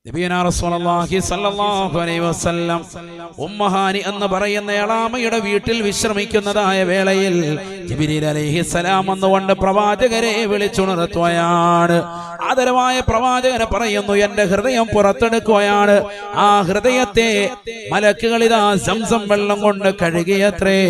നബിയുനാ റസൂലുള്ളാഹി സ്വല്ലല്ലാഹു അലൈഹി വസല്ലം ഉമ്മഹാനി എന്ന് പറയുന്ന എളാമയുടെ വീട്ടിൽ വിശ്രമിക്കുന്നതായ വേളയിൽ ജിബ്രീൽ അലൈഹിസ്സലാം വന്നുകൊണ്ട് പ്രവാചകരെ വിളിച്ചുണർത്തുകയാണ്. ആദരവായ പ്രവാചകനെ പറയുന്നു, എന്റെ ഹൃദയം പുറത്തെടുക്കുകയാണ്. ആ ഹൃദയത്തെ മലക്കുകൾ ഇതാ സംസം വെള്ളം കൊണ്ട് കഴുകിയത്രേ.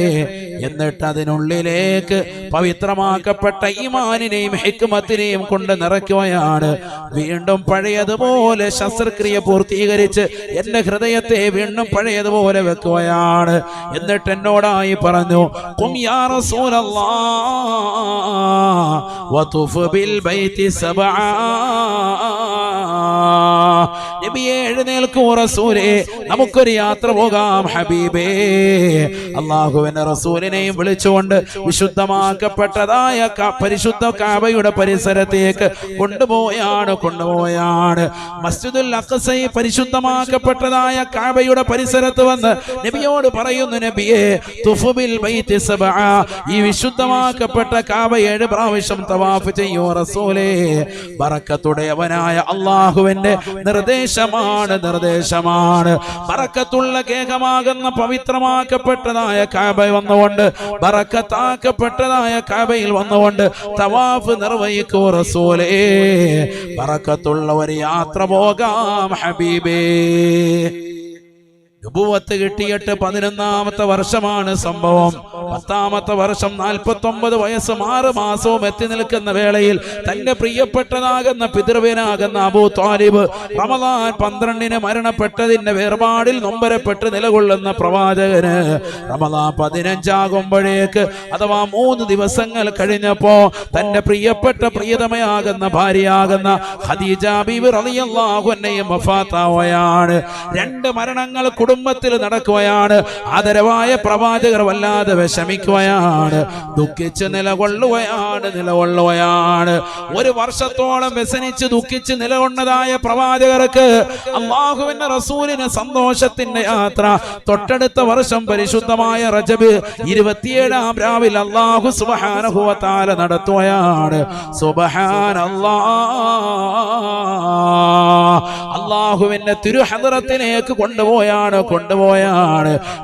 എന്നിട്ട് അതിനുള്ളിലേക്ക് പവിത്രമാക്കപ്പെട്ട ഈമാനിനെയും ഹിക്മത്തിനെയും കൊണ്ട് നിറയ്ക്കുകയാണ്. വീണ്ടും പഴയതുപോലെ ശസ്ത്രക്രിയ പൂർത്തീകരിച്ച് എന്റെ ഹൃദയത്തെ വീണ്ടും പഴയതുപോലെ വെക്കുകയാണ്. എന്നിട്ട് എന്നോടായി പറഞ്ഞു, ഖും യാ റസൂലല്ലാഹ് വതുഫ് ബിൽ ബൈതി സബആ. നബിയേ, എഴുന്നേൽക്കൂ റസൂലേ, നമുക്കൊരു യാത്ര പോകാം ഹബീബേ. അല്ലാഹുവിന്റെ റസൂലിനെയും വിളിച്ചുകൊണ്ട് വിശുദ്ധമാക്കപ്പെട്ടതായ പരിശുദ്ധ കഅബയുടെ പരിസരത്തേക്ക് കൊണ്ടുപോയാണ്. മസ്ജിദുൽ അഖ്സ പരിശുദ്ധമാക്കപ്പെട്ടതായ കഅബയുടെ പരിസരത്ത് വന്ന് നബിയോട് പറയുന്നു, നബിയേ, തുഫ് ബിൽ ബൈതി സബഅ, ഈ വിശുദ്ധമാക്കപ്പെട്ട കഅബ 7 പ്രാവശ്യം തവാഫ് ചെയ്യൂ റസൂലേ. ബറക്കത്തുടയവനായ അല്ലാഹുവിന്റെ നിർദ്ദേശമാണ്. ബറക്കത്തുള്ള കേകമാകുന്ന പവിത്രമാക്കപ്പെട്ടതായ കഅബ വന്നുകൊണ്ട്, ബറക്കത്താക്കപ്പെട്ടതായ കഅബയിൽ വന്നുകൊണ്ട് തവാഫ് നിർവഹിക്കൂ റസൂലേ. ബറക്കത്തുള്ള ഒരു യാത്ര പോകാം ഹബീബേ. നുബുവത്ത് കിട്ടിയിട്ട് 11ാമത്തെ വർഷമാണ് സംഭവം. 10ാമത്തെ വർഷം 49 വയസ്സും 6 മാസവും എത്തി നിൽക്കുന്ന വേളയിൽ തന്റെ പ്രിയപ്പെട്ടതാകുന്ന പിതൃവ്യനാകുന്ന അബൂ ത്വാലിബ് റമദാൻ 12 മരണപ്പെട്ടതിന്റെ വേർപാടിൽ നൊമ്പരപ്പെട്ട് നിലകൊള്ളുന്ന പ്രവാചകന് റമദാൻ 15 ആകുമ്പോഴേക്ക്, അഥവാ 3 ദിവസങ്ങൾ കഴിഞ്ഞപ്പോ തന്റെ പ്രിയപ്പെട്ട പ്രിയതമയാകുന്ന ഭാര്യയാകുന്ന ഖദീജ ബീവി റളിയല്ലാഹു അൻഹയും വഫാത്താവുകയാണ്. 2 മരണങ്ങൾ കുടുംബത്തിൽ നടക്കുകയാണ്. ആദരവായ പ്രവാചകർ വല്ലാതെ വിഷമിക്കുകയാണ്, ദുഃഖിച്ച് നിലകൊള്ളുകയാണ്. 1 വർഷത്തോളം വ്യസനിച്ച് ദുഃഖിച്ച് നിലകൊണ്ടതായ പ്രവാചകർക്ക് അല്ലാഹുവിന്റെ റസൂലിന് സന്തോഷത്തിന്റെ യാത്ര തൊട്ടടുത്ത വർഷം പരിശുദ്ധമായ റജബ് 27-ാം രാവിൽ അല്ലാഹു സുബ്ഹാനഹു വ തആല നടത്തുകയാണ്. സുബ്ഹാനല്ലാഹ്, അല്ലാഹുവിന്റെ തിരുഹദ്റത്തിലേക്ക് കൊണ്ടുപോയാണ്.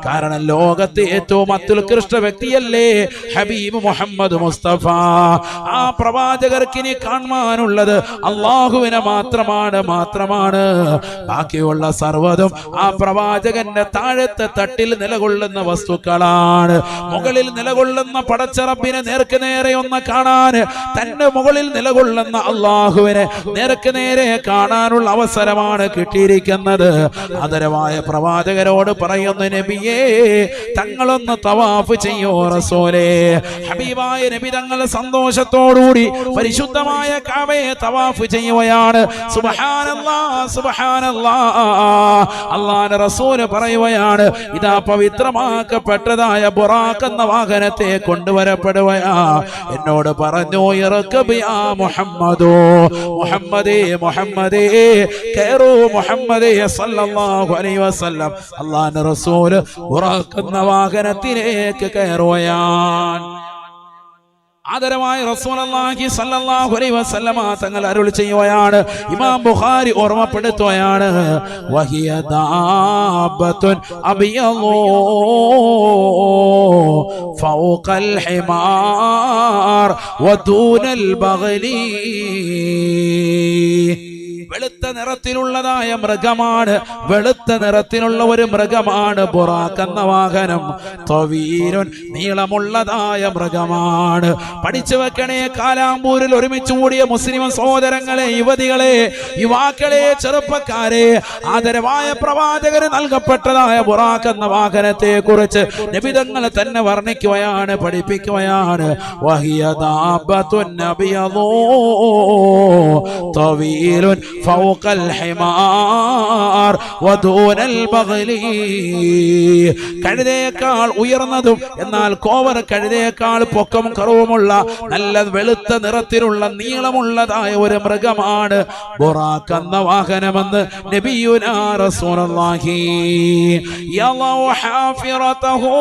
കാരണം ലോകത്തെ ഏറ്റവും അത്യുത്കൃഷ്ട വ്യക്തിയല്ലേ ഹബീബ് മുഹമ്മദ് മുസ്തഫ. ആ പ്രവാചകർക്ക് ഇനി കാണാനുള്ളത് അല്ലാഹുവിനെ മാത്രമാണ്. ബാക്കിയുള്ള സർവ്വതും ആ പ്രവാചകന്റെ താഴത്തെ തട്ടിൽ നിലകൊള്ളുന്ന വസ്തുക്കളാണ്. മുകളിൽ നിലകൊള്ളുന്ന പടച്ചറബിനെ നേർക്ക് നേരെ ഒന്ന് കാണാൻ, തന്റെ മുകളിൽ നിലകൊള്ളുന്ന അല്ലാഹുവിനെ നേർക്ക് നേരെ കാണാനുള്ള അവസരമാണ് കിട്ടിയിരിക്കുന്നത്. ആദരവായ പ്രവാചകരോട് പറയുന്നു, നബിയേ, തങ്ങളൊന്ന് തവാഫ് ചെയ്യോ റസൂലേ. ഹബീബായ നബി തങ്ങൾ സന്തോഷത്തോടുകൂടി പരിശുദ്ധമായ കഅബയെ തവാഫ് ചെയ്യുകയാണ്. സുബ്ഹാനല്ലാഹ്. അല്ലാഹുവിന്റെ റസൂല് പറയുകയാണ്, ഇതാ പവിത്രമാക്കപ്പെട്ടതായ ബുറാഖ് എന്ന വാഹനത്തെ കൊണ്ടുവരപ്പെടുകയാ. എന്നോട് പറഞ്ഞു, ഇർകബ് യാ മുഹമ്മദേ, കയറൂ മുഹമ്മദേ സല്ലല്ലാഹു അലൈഹി വസല്ലം. അല്ലാഹുവിന്റെ റസൂല് ബുറാഖ് എന്ന വാഹനത്തിലേക്ക് കയറുകയാണ്. ആദരവായ റസൂലുള്ളാഹി സ്വല്ലല്ലാഹു അലൈഹി വസല്ലമ തങ്ങൾ അരുളി ചെയ്യുകയാണ്. ഇമാം ബുഖാരി ഓർമ്മപ്പെടുത്തുകയാണ്, വഹിയ ദാബത്തുൻ അബിയളു ഫൗഖൽ ഹിമാർ വദൂനൽ ബഗ്ലി. വെളുത്ത നിറത്തിലുള്ളതായ മൃഗമാണ്, വെളുത്ത നിറത്തിലുള്ള ഒരു മൃഗമാണ് ബുറാഖ് എന്ന വാഹനം. തവീലുൻ, നീളമുള്ളതായ മൃഗമാണ്. പഠിച്ചു വെക്കണേ, കാലാമ്പൂരിൽ ഒരുമിച്ച് കൂടിയ മുസ്ലിം സഹോദരങ്ങളെ, യുവതികളെ, യുവാക്കളെ, ചെറുപ്പക്കാരെ, ആദരവായ പ്രവാചകന് നൽകപ്പെട്ടതായ ബുറാഖ് എന്ന വാഹനത്തെ കുറിച്ച് നബിതങ്ങൾ തന്നെ വർണ്ണിക്കുകയാണ്, പഠിപ്പിക്കുകയാണ്. വഹിയ ദാബത്തുൻ നബിയദൂ തവീലുൻ ഫൗഖൽ ഹിമാർ വദൂനൽ ബഗ്ലി. കഴുതയേക്കാൾ ഉയർന്നതും എന്നാൽ കോവർ കഴുതയേക്കാൾ പൊക്കവും കറുവുമുള്ള നല്ല വെളുത്ത നിറത്തിലുള്ള നീളമുള്ളതായ ഒരു മൃഗമാണ് ബുറാഖ് എന്ന വാഹനമെന്ന് നബിയുനാ റസൂലുള്ളാഹി യളൗ ഹാഫിറതഹു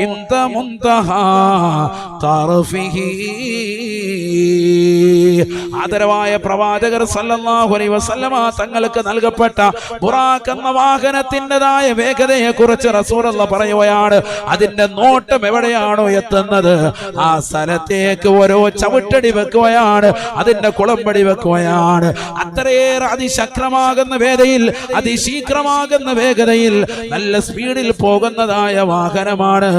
ഇന്ത മുൻതഹാ തർഫിഹി. ആദരവായ പ്രവാചകർ സല്ലല്ലാഹു അലൈഹി വസല്ലമ തങ്ങൾക്ക് നൽകപ്പെട്ട ബുറാഖ് എന്ന വാഹനത്തിൻ്റെതായ വേഗതയെ കുറിച്ച് റസൂലുള്ളാഹി പറയുകയാണ്. അതിന്റെ നോട്ടം എവിടെയാണോ എത്തുന്നത് ആ സ്ഥലത്തേക്ക് ഓരോ ചവിട്ടടി വെക്കുകയാണ്, അതിന്റെ കുളമ്പടി വെക്കുകയാണ്. അത്രയേറെ അതിശക്തമാകുന്ന വേഗതയിൽ, അതിശീഘ്രമാകുന്ന വേഗതയിൽ, നല്ല സ്പീഡിൽ പോകുന്നതായ വാഹനമാണ്.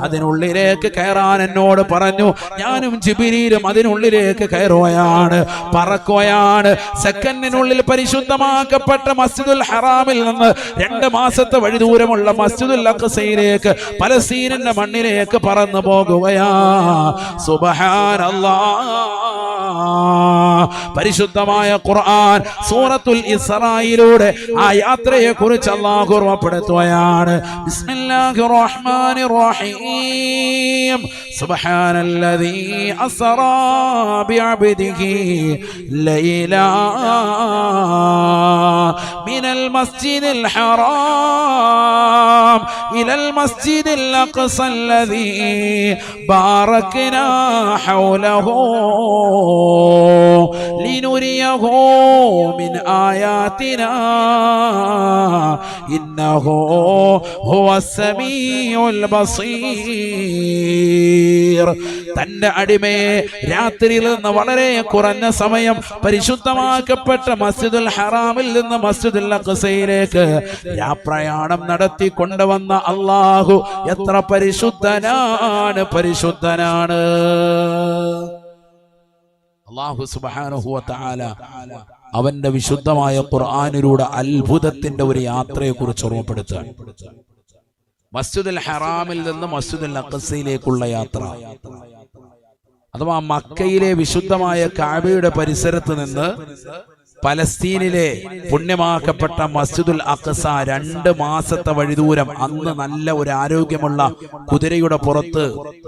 അതിനുള്ളിലേക്ക് കയറാൻ എന്നോട് പറഞ്ഞു. ഞാനും ജിബ്രീലും അതിനുള്ളിലേക്ക് കയറുകയാണ്, പറക്കുകയാണ്. സെക്കൻഡിനുള്ളിൽ പരിശുദ്ധമാക്കപ്പെട്ട മസ്ജിദുൽ ഹറാമിൽ നിന്ന് 2 മാസത്തെ വഴി ദൂരമുള്ള മസ്ജിദുൽ അഖ്സയിലേക്ക്, പലസ്തീനിന്റെ മണ്ണിലേക്ക് പറന്നു പോകുകയാ. സുബ്ഹാനല്ലാഹ്. പരിശുദ്ധമായ ഖുർആൻ സൂറത്തുൽ ഇസ്രായിലൂടെ ആ യാത്രയെ കുറിച്ച് അല്ലാഹു ഓർമ്മപ്പെടുത്തുകയാണ്. ബിസ്മില്ലാഹിർ റഹ്മാനിർ റഹീം. സുബ്ഹാനല്ലദീ അസ്റാ ബിഅബ്ദിഹി ലൈലാ മിനൽ മസ്ജിദിൽ ഹറാം ഇലൽ മസ്ജിദിൽ അഖ്സല്ലദീ ബാറക്നാ ഹൗലഹു ലിനുരിയഹു മിൻ ആയാതിനാ ഇന്നഹു ഹുവസ് സമീഉൽ ബസീർ. തന്റെ അടിമയെ രാത്രിയിൽ നിന്ന് വളരെ കുറഞ്ഞ സമയം പരിശുദ്ധമാക്കപ്പെട്ട മസ്ജിദുൽ ഹറാമിൽ നിന്ന് മസ്ജിദുൽ അഖ്സയിലേക്ക് യാത്രയാണം നടത്തി കൊണ്ടുവന്ന അല്ലാഹു എത്ര പരിശുദ്ധനാണ്, പരിശുദ്ധനാണ്. അല്ലാഹു സുബ്ഹാനഹു വ തആല അവന്റെ വിശുദ്ധമായ ഖുർആനിലൂടെ അത്ഭുതത്തിന്റെ ഒരു യാത്രയെ കുറിച്ച് ഓർമ്മപ്പെടുത്തുകയാണ്. മസ്ജിദുൽ ഹറാമിൽ നിന്ന് മസ്ജിദുൽ അഖ്സയിലേക്കുള്ള യാത്ര, അഥവാ മക്കയിലെ വിശുദ്ധമായ കഅബയുടെ പരിസരത്ത് നിന്ന് പലസ്തീനിലെ പുണ്യമാക്കപ്പെട്ട മസ്ജിദുൽ അഖ്സ 2 മാസത്തെ വഴിദൂരം. അന്ന് നല്ല ഒരു ആരോഗ്യമുള്ള കുതിരയുടെ പുറത്ത്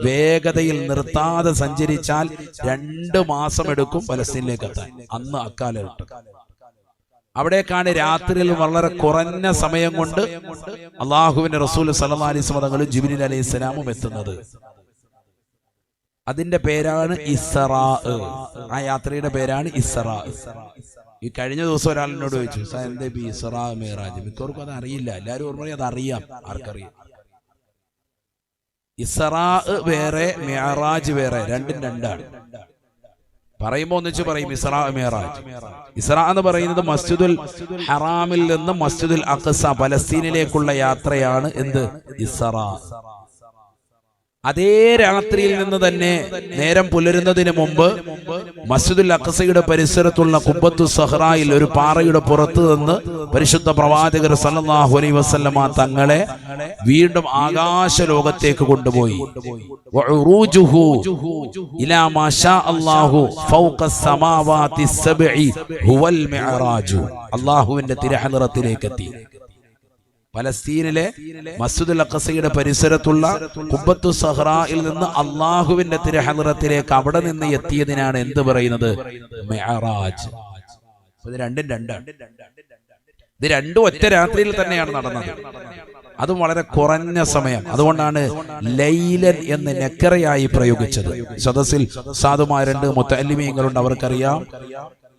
വേഗതയിൽ നിർത്താതെ സഞ്ചരിച്ചാൽ 2 മാസം എടുക്കും പലസ്തീനിലേക്ക് എത്താൻ. അന്ന് അക്കാലഘട്ടം അവിടേക്കാണ് രാത്രിയിൽ വളരെ കുറഞ്ഞ സമയം കൊണ്ട് അള്ളാഹുവിന്റെ റസൂൽ സല്ലല്ലാഹു അലൈഹി വസല്ലം തങ്ങളും ജിബ്രീൽ അലൈഹിസ്സലാമും എത്തുന്നത്. അതിന്റെ പേരാണ് ഇസ്റാ. ആ യാത്രയുടെ പേരാണ് ഇസ്റാ. ഈ കഴിഞ്ഞ ദിവസം ഒരാളിനോട് ചോദിച്ചു, എന്താ ഇസ്റാ മിഅ്റാജ്? മിക്കവർക്കും അത് അറിയില്ല. എല്ലാവരും ഓർമ്മ അത് അറിയാം. ആർക്കറിയാം? ഇസ്റാ വേറെ, മിഅ്റാജ് വേറെ, രണ്ടും രണ്ടാണ്. പറയുമ്പോ ഒന്നിച്ച് പറയും ഇസ്റാ മിഅ്റാജ്. ഇസ്റാ എന്ന് പറയുന്നത് മസ്ജിദുൽ ഹറാമിൽ നിന്ന് മസ്ജിദുൽ അഖ്സ പലസ്തീനിലേക്കുള്ള യാത്രയാണ്. എന്ത്? ഇസ്റാ. അതേ രാത്രിയിൽ നിന്ന് തന്നെ നേരം പുലരുന്നതിന് മുമ്പ് മസ്ജിദുൽ അഖ്സയുടെ പരിസരത്തുള്ള ഖുബ്ബത്തു സഹ്റായിൽ ഒരു പാറയുടെ പുറത്ത് നിന്ന് പരിശുദ്ധ പ്രവാചകർ സല്ലല്ലാഹു അലൈഹി വസല്ലമ തങ്ങളെ വീണ്ടും ആകാശ ലോകത്തേക്ക് കൊണ്ടുപോയി. വഉറൂജുഹു ഇലാ മാ ശാ അല്ലാഹു ഫൗഖസ് സമാവാതി സബ്ഇ ഹുവൽ മിഅ്റാജ്. അല്ലാഹുവിന്റെ തിരുഹളറത്തിലേക്ക് എത്തി. പലസ്തീനിലെ മസ്ജിദുൽ അഖ്സയുടെ പരിസരത്തുള്ള ഖുബ്ബത്തു സഹ്റായിൽ നിന്ന് അള്ളാഹുവിന്റെ തിരുഹളറത്തിലേക്ക് അവിടെ നിന്ന് എത്തിയതിനാണ് എന്ത് പറയുന്നത്? മിഅ്റാജ്. ഇത് രണ്ടും രണ്ടാണ്. ഇത് രണ്ടും ഒറ്റ രാത്രിയിൽ തന്നെയാണ് നടന്നത്, അതും വളരെ കുറഞ്ഞ സമയം. അതുകൊണ്ടാണ് ലൈലൻ എന്ന് നെക്കറയായി പ്രയോഗിച്ചത്. സദസ്സിൽ സാധുമാരുണ്ട്, മുത്തഅല്ലിമീങ്ങളുണ്ട്, അവർക്കറിയാം.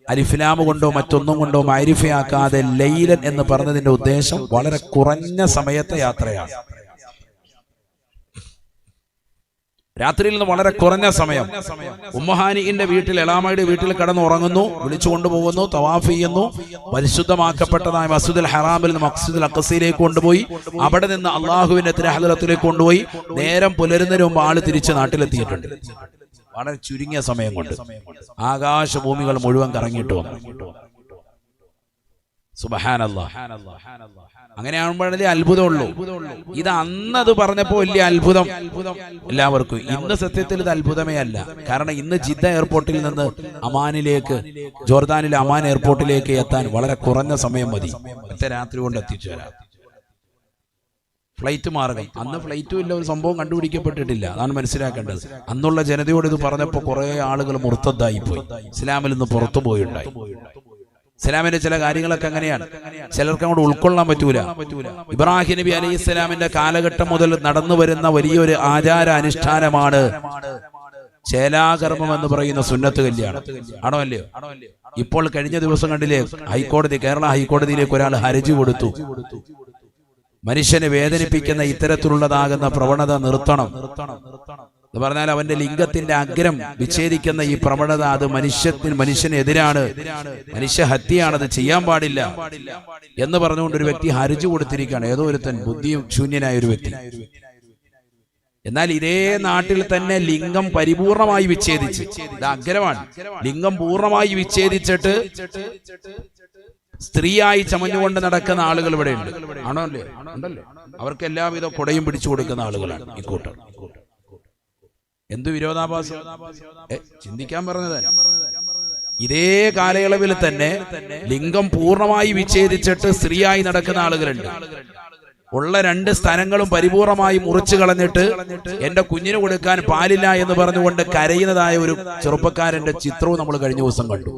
അലിഫ്ലാമ് കൊണ്ടോ മറ്റൊന്നും കൊണ്ടോ മഅരിഫയാക്കാതെ ലൈലൻ എന്ന് പറഞ്ഞതിന്റെ ഉദ്ദേശം വളരെ കുറഞ്ഞ സമയത്തെ യാത്രയാണ്. രാത്രിയിൽ നിന്ന് വളരെ കുറഞ്ഞ സമയം. ഉമ്മഹാനിന്റെ വീട്ടിൽ, എളാമയുടെ വീട്ടിൽ കിടന്ന് ഉറങ്ങുന്നു, വിളിച്ചു കൊണ്ടുപോകുന്നു, തവാഫ് ചെയ്യുന്നു. പരിശുദ്ധമാക്കപ്പെട്ടതായ മസ്ജിദുൽ ഹറാമിൽ നിന്ന് മസ്ജിദുൽ അഖ്സയിലേക്ക് കൊണ്ടുപോയി. അവിടെ നിന്ന് അള്ളാഹുവിന്റെ തിരുഹളറത്തിലേക്ക് കൊണ്ടുപോയി. നേരം പുലരുന്നതിന് മുമ്പ് ആള് തിരിച്ച് നാട്ടിലെത്തിയിട്ടുണ്ട്. വളരെ ചുരുങ്ങിയ സമയം കൊണ്ട് ആകാശഭൂമികൾ മുഴുവൻ കറങ്ങിയിട്ട് വന്നു. സുബ്ഹാനല്ലാഹ്. അങ്ങനെയാകുമ്പോഴേ അത്ഭുതമുള്ളൂ. ഇത് അന്നത് പറഞ്ഞപ്പോ വലിയ അത്ഭുതം എല്ലാവർക്കും. ഇന്ന് സത്യത്തിൽ ഇത് അത്ഭുതമേ അല്ല. കാരണം ഇന്ന് ജിദ്ദ എയർപോർട്ടിൽ നിന്ന് അമാനിലേക്ക്, ജോർദാനിലെ അമാൻ എയർപോർട്ടിലേക്ക് എത്താൻ വളരെ കുറഞ്ഞ സമയം മതി. ഒറ്റ രാത്രി കൊണ്ട് എത്തിച്ചു തരാം. ഫ്ലൈറ്റ് മാർഗം. അന്ന് ഫ്ലൈറ്റും ഇല്ല, ഒരു സംഭവം കണ്ടുപിടിക്കപ്പെട്ടിട്ടില്ല. അതാണ് മനസ്സിലാക്കേണ്ടത്. അന്നുള്ള ജനതയോട് ഇത് പറഞ്ഞപ്പോൾ കുറെ ആളുകൾ മുർത്തദ്ദായി പോയി, ഇസ്ലാമിൽ നിന്ന് പുറത്തു പോയുണ്ടായി. ഇസ്ലാമിന്റെ ചില കാര്യങ്ങളൊക്കെ അങ്ങനെയാണ്, ചിലർക്ക് അങ്ങോട്ട് ഉൾക്കൊള്ളാൻ പറ്റൂല. ഇബ്രാഹിം നബി അലൈഹി ഇസ്ലാമിന്റെ കാലഘട്ടം മുതൽ നടന്നു വരുന്ന വലിയൊരു ആചാര അനുഷ്ഠാനമാണ് ചേലാകർമ്മം എന്ന് പറയുന്ന സുന്നത്ത് കല്യാണം ആണോ അല്ലയോ? ഇപ്പോൾ കഴിഞ്ഞ ദിവസം കണ്ടില്ലേ, കേരള ഹൈക്കോടതിയിലേക്ക് ഒരാൾ ഹർജി കൊടുത്തു. മനുഷ്യനെ വേദനിപ്പിക്കുന്ന ഇത്തരത്തിലുള്ളതാകുന്ന പ്രവണത നിർത്തണം എന്ന് പറഞ്ഞാൽ അവന്റെ ലിംഗത്തിന്റെ അഗ്രം വിച്ഛേദിക്കുന്ന ഈ പ്രവണത അത് മനുഷ്യനെതിരാണ്, മനുഷ്യഹത്യയാണത്, ചെയ്യാൻ പാടില്ല എന്ന് പറഞ്ഞുകൊണ്ട് ഒരു വ്യക്തി ഹർജി കൊടുത്തിരിക്കുകയാണ്. ഏതോ ഒരുത്തൻ ബുദ്ധിയും ശൂന്യനായ ഒരു വ്യക്തി. എന്നാൽ ഇതേ നാട്ടിൽ തന്നെ ലിംഗം പരിപൂർണമായി വിച്ഛേദിച്ച്, ഇത് അഗ്രമാണ്, ലിംഗം പൂർണ്ണമായി വിച്ഛേദിച്ചിട്ട് സ്ത്രീയായി ചമഞ്ഞുകൊണ്ട് നടക്കുന്ന ആളുകൾ ഇവിടെ ഉണ്ട്. ആണോ അല്ലേ? ഉണ്ടല്ലോ. അവർക്ക് എല്ലാവിധ കൊടയും പിടിച്ചു കൊടുക്കുന്ന ആളുകളാണ് ഈ കൂട്ടർ. എന്തു വിരോധാഭാസം! ചിന്തിക്കാൻ പറഞ്ഞത്. ഇതേ കാലയളവിൽ തന്നെ ലിംഗം പൂർണ്ണമായി വിച്ഛേദിച്ചിട്ട് സ്ത്രീയായി നടക്കുന്ന ആളുകളുണ്ട്. ഉള്ള 2 സ്ഥലങ്ങളും പരിപൂർണമായി മുറിച്ചു കളഞ്ഞിട്ട് എന്റെ കുഞ്ഞിന് കൊടുക്കാൻ പാലില്ല എന്ന് പറഞ്ഞുകൊണ്ട് കരയുന്നതായ ഒരു ചെറുപ്പക്കാരന്റെ ചിത്രവും നമ്മൾ കഴിഞ്ഞ ദിവസം കണ്ടു.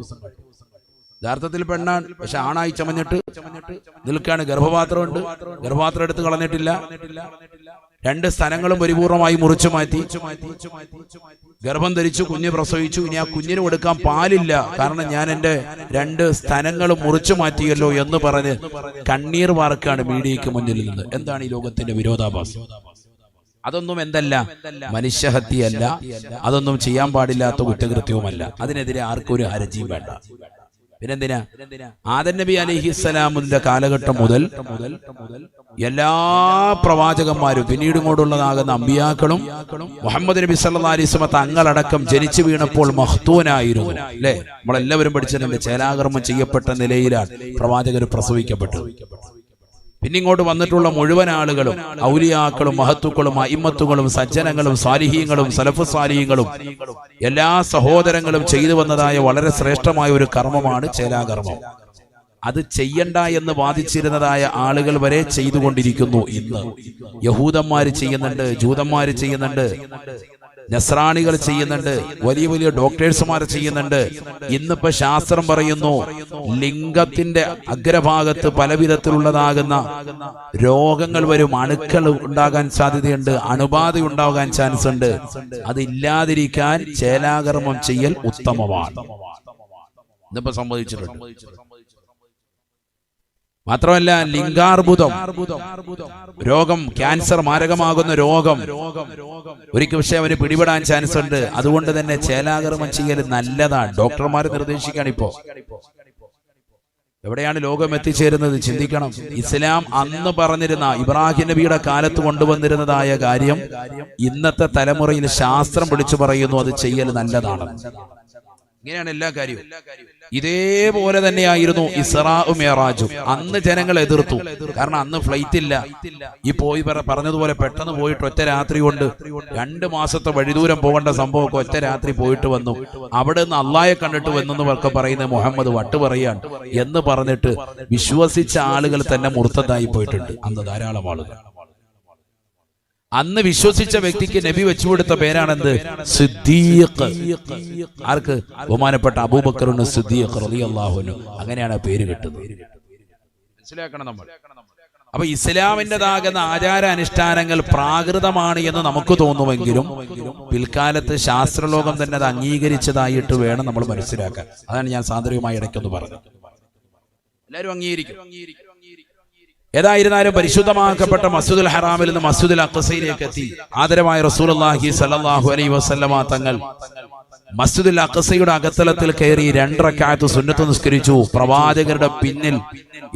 യഥാർത്ഥത്തിൽ പെണ്ണാണ്, പക്ഷെ ആണായി ചമഞ്ഞിട്ട് നിൽക്കാണ്. ഗർഭപാത്രമുണ്ട്, ഗർഭപാത്രം എടുത്ത് കളഞ്ഞിട്ടില്ല. 2 സ്ഥലങ്ങളും പരിപൂർണമായി മുറിച്ചു മാറ്റി, ഗർഭം ധരിച്ചു, കുഞ്ഞ് പ്രസവിച്ചു. ഇനി ആ കുഞ്ഞിന് കൊടുക്കാൻ പാലില്ല, കാരണം ഞാൻ എന്റെ 2 സ്ഥലങ്ങളും മുറിച്ചു മാറ്റിയല്ലോ എന്ന് പറഞ്ഞ് കണ്ണീർ വാർക്കാണ് മീഡിയയ്ക്ക് മുന്നിൽ നിന്ന്. എന്താണ് ഈ ലോകത്തിന്റെ വിരോധാഭാസം? അതൊന്നും എന്തല്ല, മനുഷ്യഹത്യയല്ല, അതൊന്നും ചെയ്യാൻ പാടില്ലാത്ത കുറ്റകൃത്യവുമല്ല. അതിനെതിരെ ആർക്കും ഒരു ഹർജിയും വേണ്ട. പിന്നെന്തിനാ? ആദം നബി അലൈഹിസ്സലാമിന്റെ കാലഘട്ടം മുതൽ എല്ലാ പ്രവാചകന്മാരും പിന്നീട് ഇങ്ങോട്ടുള്ളതാകുന്ന അമ്പിയാക്കളും മുഹമ്മദ് നബി സല്ലല്ലാഹു അലൈഹി വസല്ലം തങ്ങളടക്കം ജനിച്ചു വീണപ്പോൾ മഖ്തൂനായിരുന്നു. അല്ലെ? നമ്മളെല്ലാവരും പഠിച്ചിട്ടുണ്ട്. ചേലാകർമ്മം ചെയ്യപ്പെട്ട നിലയിലാണ് പ്രവാചകർ പ്രസവിക്കപ്പെട്ടത്. പിന്നിങ്ങോട്ട് വന്നിട്ടുള്ള മുഴുവൻ ആളുകളും ഔലിയാക്കളും മഹത്തുക്കളും അയിമ്മത്തുകളും സജ്ജനങ്ങളും സാലിഹീങ്ങളും സലഫ് സാലിഹീങ്ങളും എല്ലാ സഹോദരങ്ങളും ചെയ്തു വന്നതായ വളരെ ശ്രേഷ്ഠമായ ഒരു കർമ്മമാണ് ചേലാകർമ്മം. അത് ചെയ്യണ്ട എന്ന് വാദിച്ചിരുന്നതായ ആളുകൾ വരെ ചെയ്തുകൊണ്ടിരിക്കുന്നു. ഇന്ന് യഹൂദന്മാര് ചെയ്യുന്നുണ്ട്, ജൂതന്മാര് ചെയ്യുന്നുണ്ട്, നസ്രാണികൾ ചെയ്യുന്നുണ്ട്, വലിയ വലിയ ഡോക്ടേഴ്സുമാർ ചെയ്യുന്നുണ്ട്. ഇന്നിപ്പോ ശാസ്ത്രം പറയുന്നു ലിംഗത്തിന്റെ അഗ്രഭാഗത്ത് പലവിധത്തിലുള്ളതാകുന്ന രോഗങ്ങൾ വരും, അണുക്കൾ ഉണ്ടാകാൻ സാധ്യതയുണ്ട്, അണുബാധ ഉണ്ടാകാൻ ചാൻസ് ഉണ്ട്. അതില്ലാതിരിക്കാൻ ചേലാകർമ്മം ചെയ്യൽ ഉത്തമമാണ്. ഇന്നിപ്പോ സംഭവിച്ചിട്ടുണ്ട്. മാത്രമല്ല ലിംഗാർബുദം രോഗം, ക്യാൻസർ, മാരകമാകുന്ന രോഗം ഒരിക്കൽ പക്ഷേ അവന് പിടിപെടാൻ ചാൻസ് ഉണ്ട്. അതുകൊണ്ട് തന്നെ ചേലാകർമ്മം ചെയ്യൽ നല്ലതാണ്. ഡോക്ടർമാർ നിർദ്ദേശിക്കുകയാണ്. ഇപ്പോ എവിടെയാണ് ലോകം എത്തിച്ചേരുന്നത് ചിന്തിക്കണം. ഇസ്ലാം അന്ന് പറഞ്ഞിരുന്ന, ഇബ്രാഹിം നബിയുടെ കാലത്ത് കൊണ്ടുവന്നിരുന്നതായ കാര്യം ഇന്നത്തെ തലമുറയിൽ ശാസ്ത്രം വിളിച്ചു പറയുന്നു, അത് ചെയ്യൽ നല്ലതാണ്. ഇങ്ങനെയാണ് എല്ലാ കാര്യവും. ഇതേപോലെ തന്നെയായിരുന്നു ഇസ്രാഉം മിഅ്റാജും. അന്ന് ജനങ്ങൾ എതിർത്തു, കാരണം അന്ന് ഫ്ലൈറ്റ് ഇല്ല. ഈ പോയി പറഞ്ഞതുപോലെ പെട്ടെന്ന് പോയിട്ട് ഒറ്റ രാത്രി കൊണ്ട് 2 മാസത്തെ വഴിദൂരം പോകേണ്ട സംഭവമൊക്കെ ഒറ്റ രാത്രി പോയിട്ട് വന്നു. അവിടെ നിന്ന് അള്ളാഹയെ കണ്ടിട്ട് വന്നെന്ന് ഒക്കെ പറയുന്നത് മുഹമ്മദ് വട്ട് പറയാണ് എന്ന് പറഞ്ഞിട്ട് വിശ്വസിച്ച ആളുകൾ തന്നെ മുർത്തദായി പോയിട്ടുണ്ട്. അന്ന് ധാരാളം ആളുകൾ. അന്ന് വിശ്വസിച്ച വ്യക്തിക്ക് നബി വെച്ചുകൊടുത്ത പേരാണെന്ത്? സിദ്ദീഖ്. ആർക്ക്? ബഹുമാനപ്പെട്ട അബൂബക്കറിന് സിദ്ദീഖ് റളിയല്ലാഹു അൻഹു. അങ്ങനെയാണ് പേര് കിട്ടുന്നത്. മനസ്സിലാക്കണം നമ്മൾ. അപ്പൊ ഇസ്ലാമിൻ്റെതാകുന്ന ആചാര അനുഷ്ഠാനങ്ങൾ പ്രാകൃതമാണ് എന്ന് നമുക്ക് തോന്നുമെങ്കിലും പിൽക്കാലത്ത് ശാസ്ത്രലോകം തന്നെ അത് അംഗീകരിച്ചതായിട്ട് വേണം നമ്മൾ മനസ്സിലാക്കാൻ. അതാണ് ഞാൻ സാന്ദർഭികമായി ഇടയ്ക്കൊന്ന് പറഞ്ഞത്. എല്ലാവരും അംഗീകരിക്കും. ഏതായിരുന്നാലും പരിശുദ്ധമാക്കപ്പെട്ട മസ്ജിദുൽ ഹറാമിൽ നിന്ന് മസ്ജിദുൽ അഖ്സയിലേക്ക് എത്തി ആദരവായ റസൂലുള്ളാഹി സ്വല്ലല്ലാഹു അലൈഹി വസല്ലമ തങ്ങൾ മസ്ജിദുൽ അഖ്സയുടെ അകത്തളത്തിൽ കയറി 2 റക്അത്ത് സുന്നത്ത് നിസ്കരിച്ചു. പ്രവാചകരുടെ പിന്നിൽ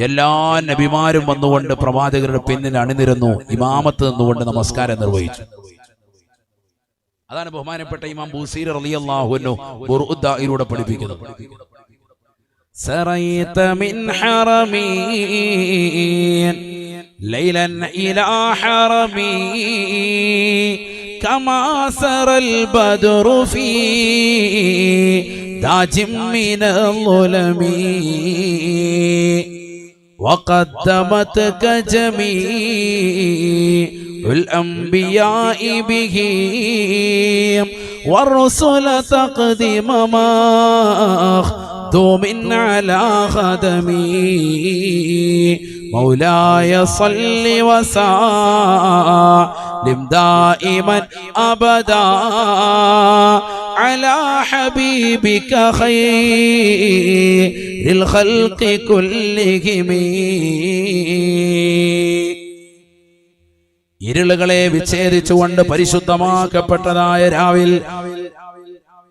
എല്ലാ നബിമാരും വന്നുകൊണ്ട് പ്രവാചകരുടെ പിന്നിൽ അണിനിരന്നു, ഇമാമത്ത് നിന്നുകൊണ്ട് നമസ്കാരം നിർവഹിച്ചു. അതാണ് ബഹുമാനപ്പെട്ട ഇമാം ബൂസീരി റളിയല്ലാഹു അൻഹു ഖുർആനിലൂടെ പഠിപ്പിക്കുന്നത്. سريت من حرمي ليلا إلى حرمي كما سرى البدر في داج من الظلم وقدمتك جميع الأنبياء به والرسل تقدم ما دوم على خدمي مولاي صل وسلم لم دائما أبدا على حبيبك خير الخلق كلهم. ഇരുളുകളെ വിച്ഛേദിച്ചുകൊണ്ട് പരിശുദ്ധമാക്കപ്പെട്ടതായ രാവിൽ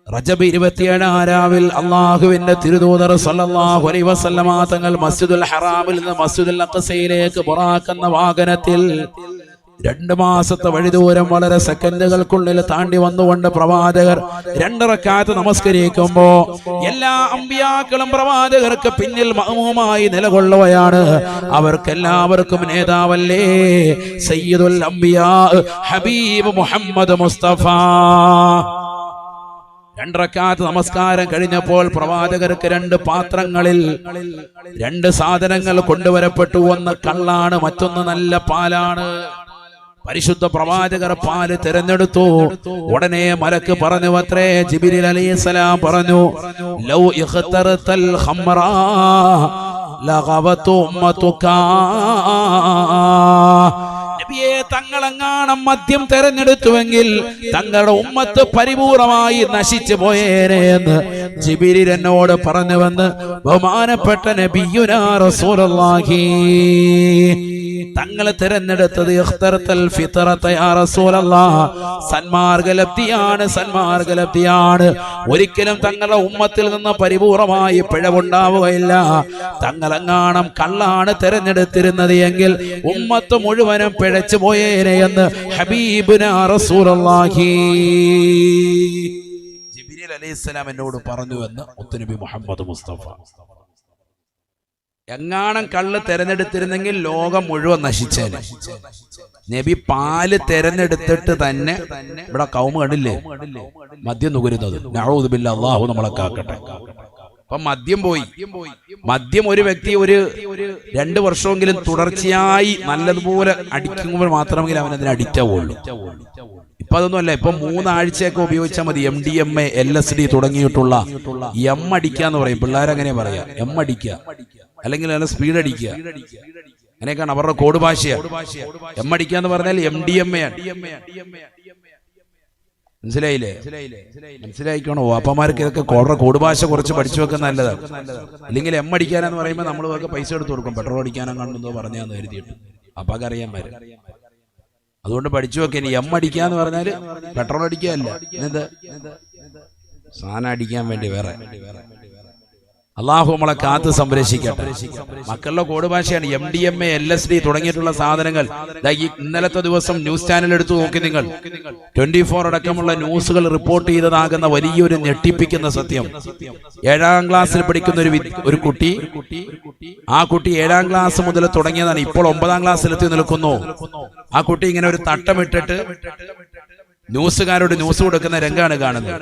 റജബ് 27 രാവിൽ അള്ളാഹുവിന്റെ തിരുദൂതർ സല്ലല്ലാഹു അലൈഹി വസല്ലമ തങ്ങൾ മസ്ജിദുൽ ഹറാമിൽ നിന്ന് മസ്ജിദുൽ അഖ്സയിലേക്ക് ബുറാഖെന്ന വാഹനത്തിൽ 2 മാസത്തെ വഴിദൂരം വളരെ സെക്കൻഡുകൾക്കുള്ളിൽ താണ്ടി വന്നുകൊണ്ട് പ്രവാചകർ 2 റക്അത്ത് നമസ്കരിക്കുമ്പോ എല്ലാ അമ്പിയാക്കളും പ്രവാചകർക്ക് പിന്നിൽ മഅ്മൂമായി നിലകൊള്ളുകയാണ്. അവർക്കെല്ലാവർക്കും നേതാവല്ലേ സയ്യിദുൽ അംബിയാ ഹബീബ് മുഹമ്മദ് മുസ്തഫ. 2 റക്അത്ത് നമസ്കാരം കഴിഞ്ഞപ്പോൾ പ്രവാചകർക്ക് 2 പാത്രങ്ങളിൽ 2 സാധനങ്ങൾ കൊണ്ടുവരപ്പെട്ടു. ഒന്ന് കള്ളാണ്, മറ്റൊന്ന് നല്ല പാലാണ്. പരിശുദ്ധ പ്രവാചകർ പാല് തിരഞ്ഞെടുത്തു. ഉടനെ മലക്ക് പറഞ്ഞു അത്രേ, ജിബ്രീൽ അലൈഹിസ്സലാം പറഞ്ഞു, ലൗ ഇഖ്തറതൽ ഖംറാ ലഗവതു ഉമ്മതുക. നബിയെ, തങ്ങളെങ്ങാണം മദ്യം തെരഞ്ഞെടുത്തുവെങ്കിൽ തങ്ങളുടെ ഉമ്മത്ത് പരിപൂർണമായി നശിച്ചു പോയേനെ എന്ന് ജിബ്രീൽ എന്നോട് പറഞ്ഞുവെന്ന് ബഹുമാനപ്പെട്ട നബിയുനാ റസൂലുള്ളാഹി. തങ്ങൾ തിരഞ്ഞെടുത്തത് ഇഖ്തറതൽ ഫിത്രത യാ റസൂലല്ലാഹ്, സന്മാർഗ്ഗലബ്ധിയാണ്. ഒരിക്കലും തങ്ങളുടെ ഉമ്മത്തിൽ നിന്ന് പരിപൂർണമായി പിഴവുണ്ടാവുകയില്ല. തങ്ങളെങ്ങാണം കള്ളാണ് തിരഞ്ഞെടുത്തിരുന്നത് എങ്കിൽ ഉമ്മത്ത് മുഴുവനും പിഴച്ചു പോയേനെ എന്ന് ഹബീബുനാ റസൂലുള്ളാഹി ജിബ്രീൽ അലൈഹിസ്സലാം എന്നോട് പറഞ്ഞു എന്ന് മുത്തുനബി മുഹമ്മദ് മുസ്തഫ. എങ്ങാണം കള്ള് തെരഞ്ഞെടുത്തിരുന്നെങ്കിൽ ലോകം മുഴുവൻ നശിച്ചേനെ. നബി പാല് തെരഞ്ഞെടുത്തിട്ട് തന്നെ ഇവിടെ കൗമ കണ്ടില്ലേ മദ്യം നുകരുന്നത്. നഊദു ബില്ലാഹ്, അല്ലാഹു നമ്മളെ കാക്കട്ടെ. അപ്പൊ മദ്യം പോയി. മദ്യം ഒരു വ്യക്തി ഒരു 2 വർഷമെങ്കിലും തുടർച്ചയായി നല്ലതുപോലെ അടിക്കുമ്പോൾ മാത്രമെങ്കിലും അവൻ അതിന് അഡിക്റ്റ് ആവുള്ളൂ. ഇപ്പൊ അതൊന്നും അല്ല. ഇപ്പൊ 3 ആഴ്ചയൊക്കെ ഉപയോഗിച്ചാൽ മതി. MDMA LSD തുടങ്ങിയിട്ടുള്ള എം അടിക്കാന്ന് പറയും പിള്ളേരങ്ങനെ പറയാ. എം അടിക്കുക അല്ലെങ്കിൽ നല്ല സ്പീഡ് അടിക്കുക, അങ്ങനെയൊക്കെയാണ് അവരുടെ കോഡ് ഭാഷയാണ്. എം അടിക്കാന്ന് പറഞ്ഞാൽ MDMA ആണ്. മനസ്സിലായില്ലേ? മനസ്സിലായിക്കോണോ? അപ്പന്മാർക്ക് ഇതൊക്കെ കോഡ് ഭാഷ കുറച്ച് പഠിച്ചു വെക്കുന്ന നല്ലതാണ്. അല്ലെങ്കിൽ എം അടിക്കാനെന്ന് പറയുമ്പോൾ നമ്മൾ പൈസ എടുത്ത് കൊടുക്കും. പെട്രോൾ അടിക്കാനോ കണ്ടെന്നോ പറഞ്ഞാന്ന് കരുതിയിട്ട് അപ്പൊക്കെ അറിയാൻ വരും. അതുകൊണ്ട് പഠിച്ചു വെക്കുക. ഇനി എം അടിക്കാന്ന് പറഞ്ഞാൽ പെട്രോൾ അടിക്കാനല്ല, എന്ത് സാധനം അടിക്കാൻ വേണ്ടി വേറെ. അള്ളാഹു നമ്മളെ കാത്ത് സംരക്ഷിക്കട്ടെ. മക്കളുടെ കോഡ് ഭാഷയാണ് MDMA LSD തുടങ്ങിയിട്ടുള്ള സാധനങ്ങൾ. ഇന്നലത്തെ ദിവസം ന്യൂസ് ചാനൽ എടുത്തു നോക്കി നിങ്ങൾ. 24 അടക്കമുള്ള ന്യൂസുകൾ റിപ്പോർട്ട് ചെയ്തതാകുന്ന വലിയൊരു ഞെട്ടിപ്പിക്കുന്ന സത്യം. 7ാം ക്ലാസ്സിൽ പഠിക്കുന്ന ഒരു കുട്ടി, ആ കുട്ടി 7ാം ക്ലാസ് മുതൽ തുടങ്ങിയതാണ്. ഇപ്പോൾ 9ാം ക്ലാസ്സിലെത്തി നിൽക്കുന്നു. ആ കുട്ടി ഇങ്ങനെ ഒരു തട്ടമിട്ടിട്ട് ന്യൂസുകാരോട് ന്യൂസ് കൊടുക്കുന്ന രംഗാണ് കാണുന്നത്.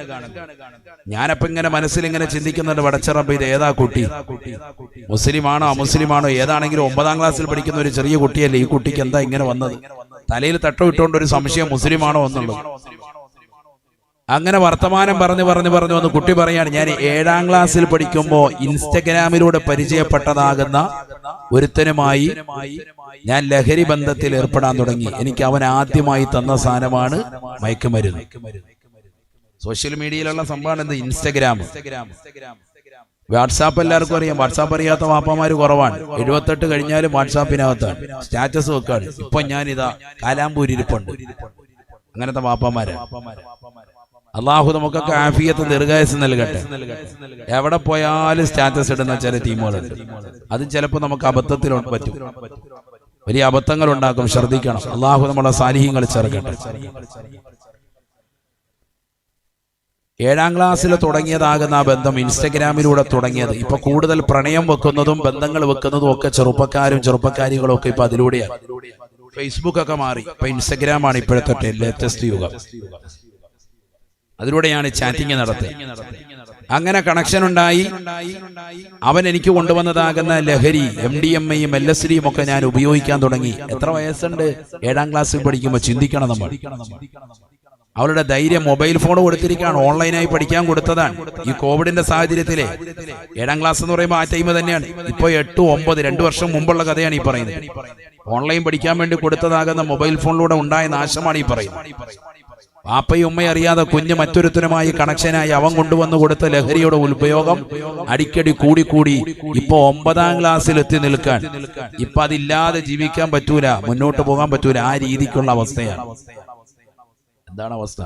ഞാനപ്പോ ഇങ്ങനെ മനസ്സിലിങ്ങനെ ചിന്തിക്കുന്നുണ്ട്, പടച്ചറബ്ബ് ഇത് ഏതാ കുട്ടി? മുസ്ലിമാണോ അമുസ്ലിമാണോ ഏതാണെങ്കിലും 9ാം ക്ലാസ്സിൽ പഠിക്കുന്ന ഒരു ചെറിയ കുട്ടിയല്ലേ. ഈ കുട്ടിക്ക് എന്താ ഇങ്ങനെ വന്നത്? തലയിൽ തട്ടമിട്ടുകൊണ്ട് ഒരു സംശയം മുസ്ലിമാണോ എന്നുള്ളത്. അങ്ങനെ വർത്തമാനം പറഞ്ഞു വന്ന് കുട്ടി പറയാണ്, ഞാൻ 7ാം ക്ലാസ്സിൽ പഠിക്കുമ്പോ ഇൻസ്റ്റഗ്രാമിലൂടെ പരിചയപ്പെട്ടതാകുന്ന ഒരുത്തനുമായി ഞാൻ ലഹരി ബന്ധത്തിൽ ഏർപ്പെടാൻ തുടങ്ങി. എനിക്ക് അവൻ ആദ്യമായി തന്ന സാധനമാണ് മയക്കുമരുന്ന്. സോഷ്യൽ മീഡിയയിലുള്ള സംഭവമാണ് എന്ത്? ഇൻസ്റ്റഗ്രാം. വാട്സാപ്പ് എല്ലാവർക്കും അറിയാം. വാട്സാപ്പ് അറിയാത്ത വാപ്പമാര് കുറവാണ്. 78 കഴിഞ്ഞാലും വാട്സാപ്പിനകത്താണ് സ്റ്റാറ്റസ് വെക്കാണ്. ഇപ്പൊ ഞാനിതാ കാലാമ്പൂരിരിപ്പുണ്ട്. അങ്ങനത്തെ വാപ്പമാര്. അള്ളാഹു നമുക്കൊക്കെ ആഫിയത്ത് ദീർഘായുസ്സ് നൽകട്ടെ. എവിടെ പോയാലും സ്റ്റാറ്റസ് ഇടുന്ന ചില ടീമുകളുണ്ട്. അതും ചിലപ്പോൾ നമുക്ക് അബദ്ധത്തിൽ പറ്റും, വലിയ അബദ്ധങ്ങൾ ഉണ്ടാക്കും. ശ്രദ്ധിക്കണം. അള്ളാഹു നമ്മളെ സാലിഹ്യങ്ങൾ ചേർക്കട്ടെ. 7ാം ക്ലാസ്സിൽ തുടങ്ങിയതാകുന്ന ആ ബന്ധം ഇൻസ്റ്റഗ്രാമിലൂടെ തുടങ്ങിയത്. ഇപ്പൊ കൂടുതൽ പ്രണയം വെക്കുന്നതും ബന്ധങ്ങൾ വെക്കുന്നതും ഒക്കെ ചെറുപ്പക്കാരികളും ഒക്കെ ഇപ്പൊ അതിലൂടെയാണ്. ഫേസ്ബുക്ക് ഒക്കെ മാറി, ഇപ്പൊ ഇൻസ്റ്റഗ്രാമാണ് ഇപ്പോഴത്തെ ലേറ്റസ്റ്റ് യുഗം. അതിലൂടെയാണ് ചാറ്റിംഗ് നടത്തുക. അങ്ങനെ കണക്ഷൻ ഉണ്ടായി. അവൻ എനിക്ക് കൊണ്ടുവന്നതാകുന്ന ലഹരി MDMAയും LSDയും ഒക്കെ ഞാൻ ഉപയോഗിക്കാൻ തുടങ്ങി. എത്ര വയസ്സുണ്ട്? 7ാം ക്ലാസ്സിൽ പഠിക്കുമ്പോൾ. ചിന്തിക്കണം നമ്മൾ. അവളുടെ ധൈര്യം മൊബൈൽ ഫോൺ കൊടുത്തിരിക്കുകയാണ്, ഓൺലൈനായി പഠിക്കാൻ കൊടുത്തതാണ്. ഈ കോവിഡിന്റെ സാഹചര്യത്തിലെ 7ാം ക്ലാസ് എന്ന് പറയുമ്പോൾ ആ ടൈം തന്നെയാണ്. ഇപ്പൊ 8, 9, 2 വർഷം മുമ്പുള്ള കഥയാണ് ഈ പറയുന്നത്. ഓൺലൈൻ പഠിക്കാൻ വേണ്ടി കൊടുത്തതാകുന്ന മൊബൈൽ ഫോണിലൂടെ ഉണ്ടായ നാശമാണ് ഈ പറയുന്നത്. വാപ്പയും ഉമ്മയും അറിയാതെ കുഞ്ഞ് മറ്റൊരുത്തനുമായി കണക്ഷനായി അവൻ കൊണ്ടുവന്ന് കൊടുത്ത ലഹരിയുടെ ഉപയോഗം അടിക്കടി കൂടി ഇപ്പൊ 9ാം ക്ലാസ്സിൽ എത്തി നിൽക്കാൻ. ഇപ്പൊ അതില്ലാതെ ജീവിക്കാൻ പറ്റൂല, മുന്നോട്ട് പോകാൻ പറ്റൂല. ആ രീതിക്കുള്ള അവസ്ഥയാണ്. എന്താണ് അവസ്ഥ?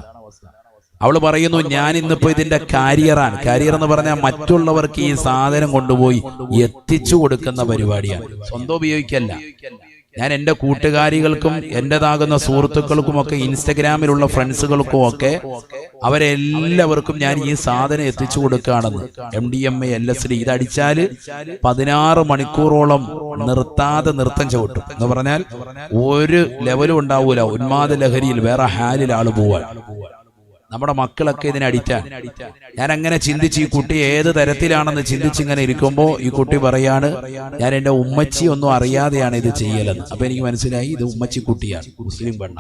അവള് പറയുന്നു, ഞാൻ ഇന്നിപ്പോ ഇതിന്റെ കാരിയറാണ്. കാരിയർ എന്ന് പറഞ്ഞാൽ മറ്റുള്ളവർക്ക് ഈ സാധനം കൊണ്ടുപോയി എത്തിച്ചു കൊടുക്കുന്ന പരിപാടിയാണ്, സ്വന്തം ഉപയോഗിക്കല്ല. ഞാൻ എൻ്റെ കൂട്ടുകാരികൾക്കും എൻ്റെതാകുന്ന സുഹൃത്തുക്കൾക്കുമൊക്കെ ഇൻസ്റ്റഗ്രാമിലുള്ള ഫ്രണ്ട്സുകൾക്കും ഒക്കെ അവരെല്ലാവർക്കും ഞാൻ ഈ സാധനം എത്തിച്ചു കൊടുക്കുകയാണെന്ന്. MDMA LSD ഇതടിച്ചാൽ 16 മണിക്കൂറോളം നിർത്താതെ നൃത്തം ചവിട്ടും എന്ന് പറഞ്ഞാൽ ഒരു ലെവലും ഉണ്ടാവൂല. ഉന്മാദ ലഹരിയിൽ വേറെ ഹാലിൽ ആള് പോവാൻ. നമ്മുടെ മക്കളൊക്കെ ഇതിന് അഡിക്റ്റാണ്. ഞാൻ അങ്ങനെ ചിന്തിച്ച് ഈ കുട്ടി ഏത് തരത്തിലാണെന്ന് ചിന്തിച്ചിങ്ങനെ ഇരിക്കുമ്പോൾ ഈ കുട്ടി പറയാണ്, ഞാൻ എൻ്റെ ഉമ്മച്ചി ഒന്നും അറിയാതെയാണ് ഇത് ചെയ്യലെന്ന്. അപ്പൊ എനിക്ക് മനസ്സിലായി ഇത് ഉമ്മച്ചി കുട്ടിയാണ്, മുസ്ലിം പെണ്ണ.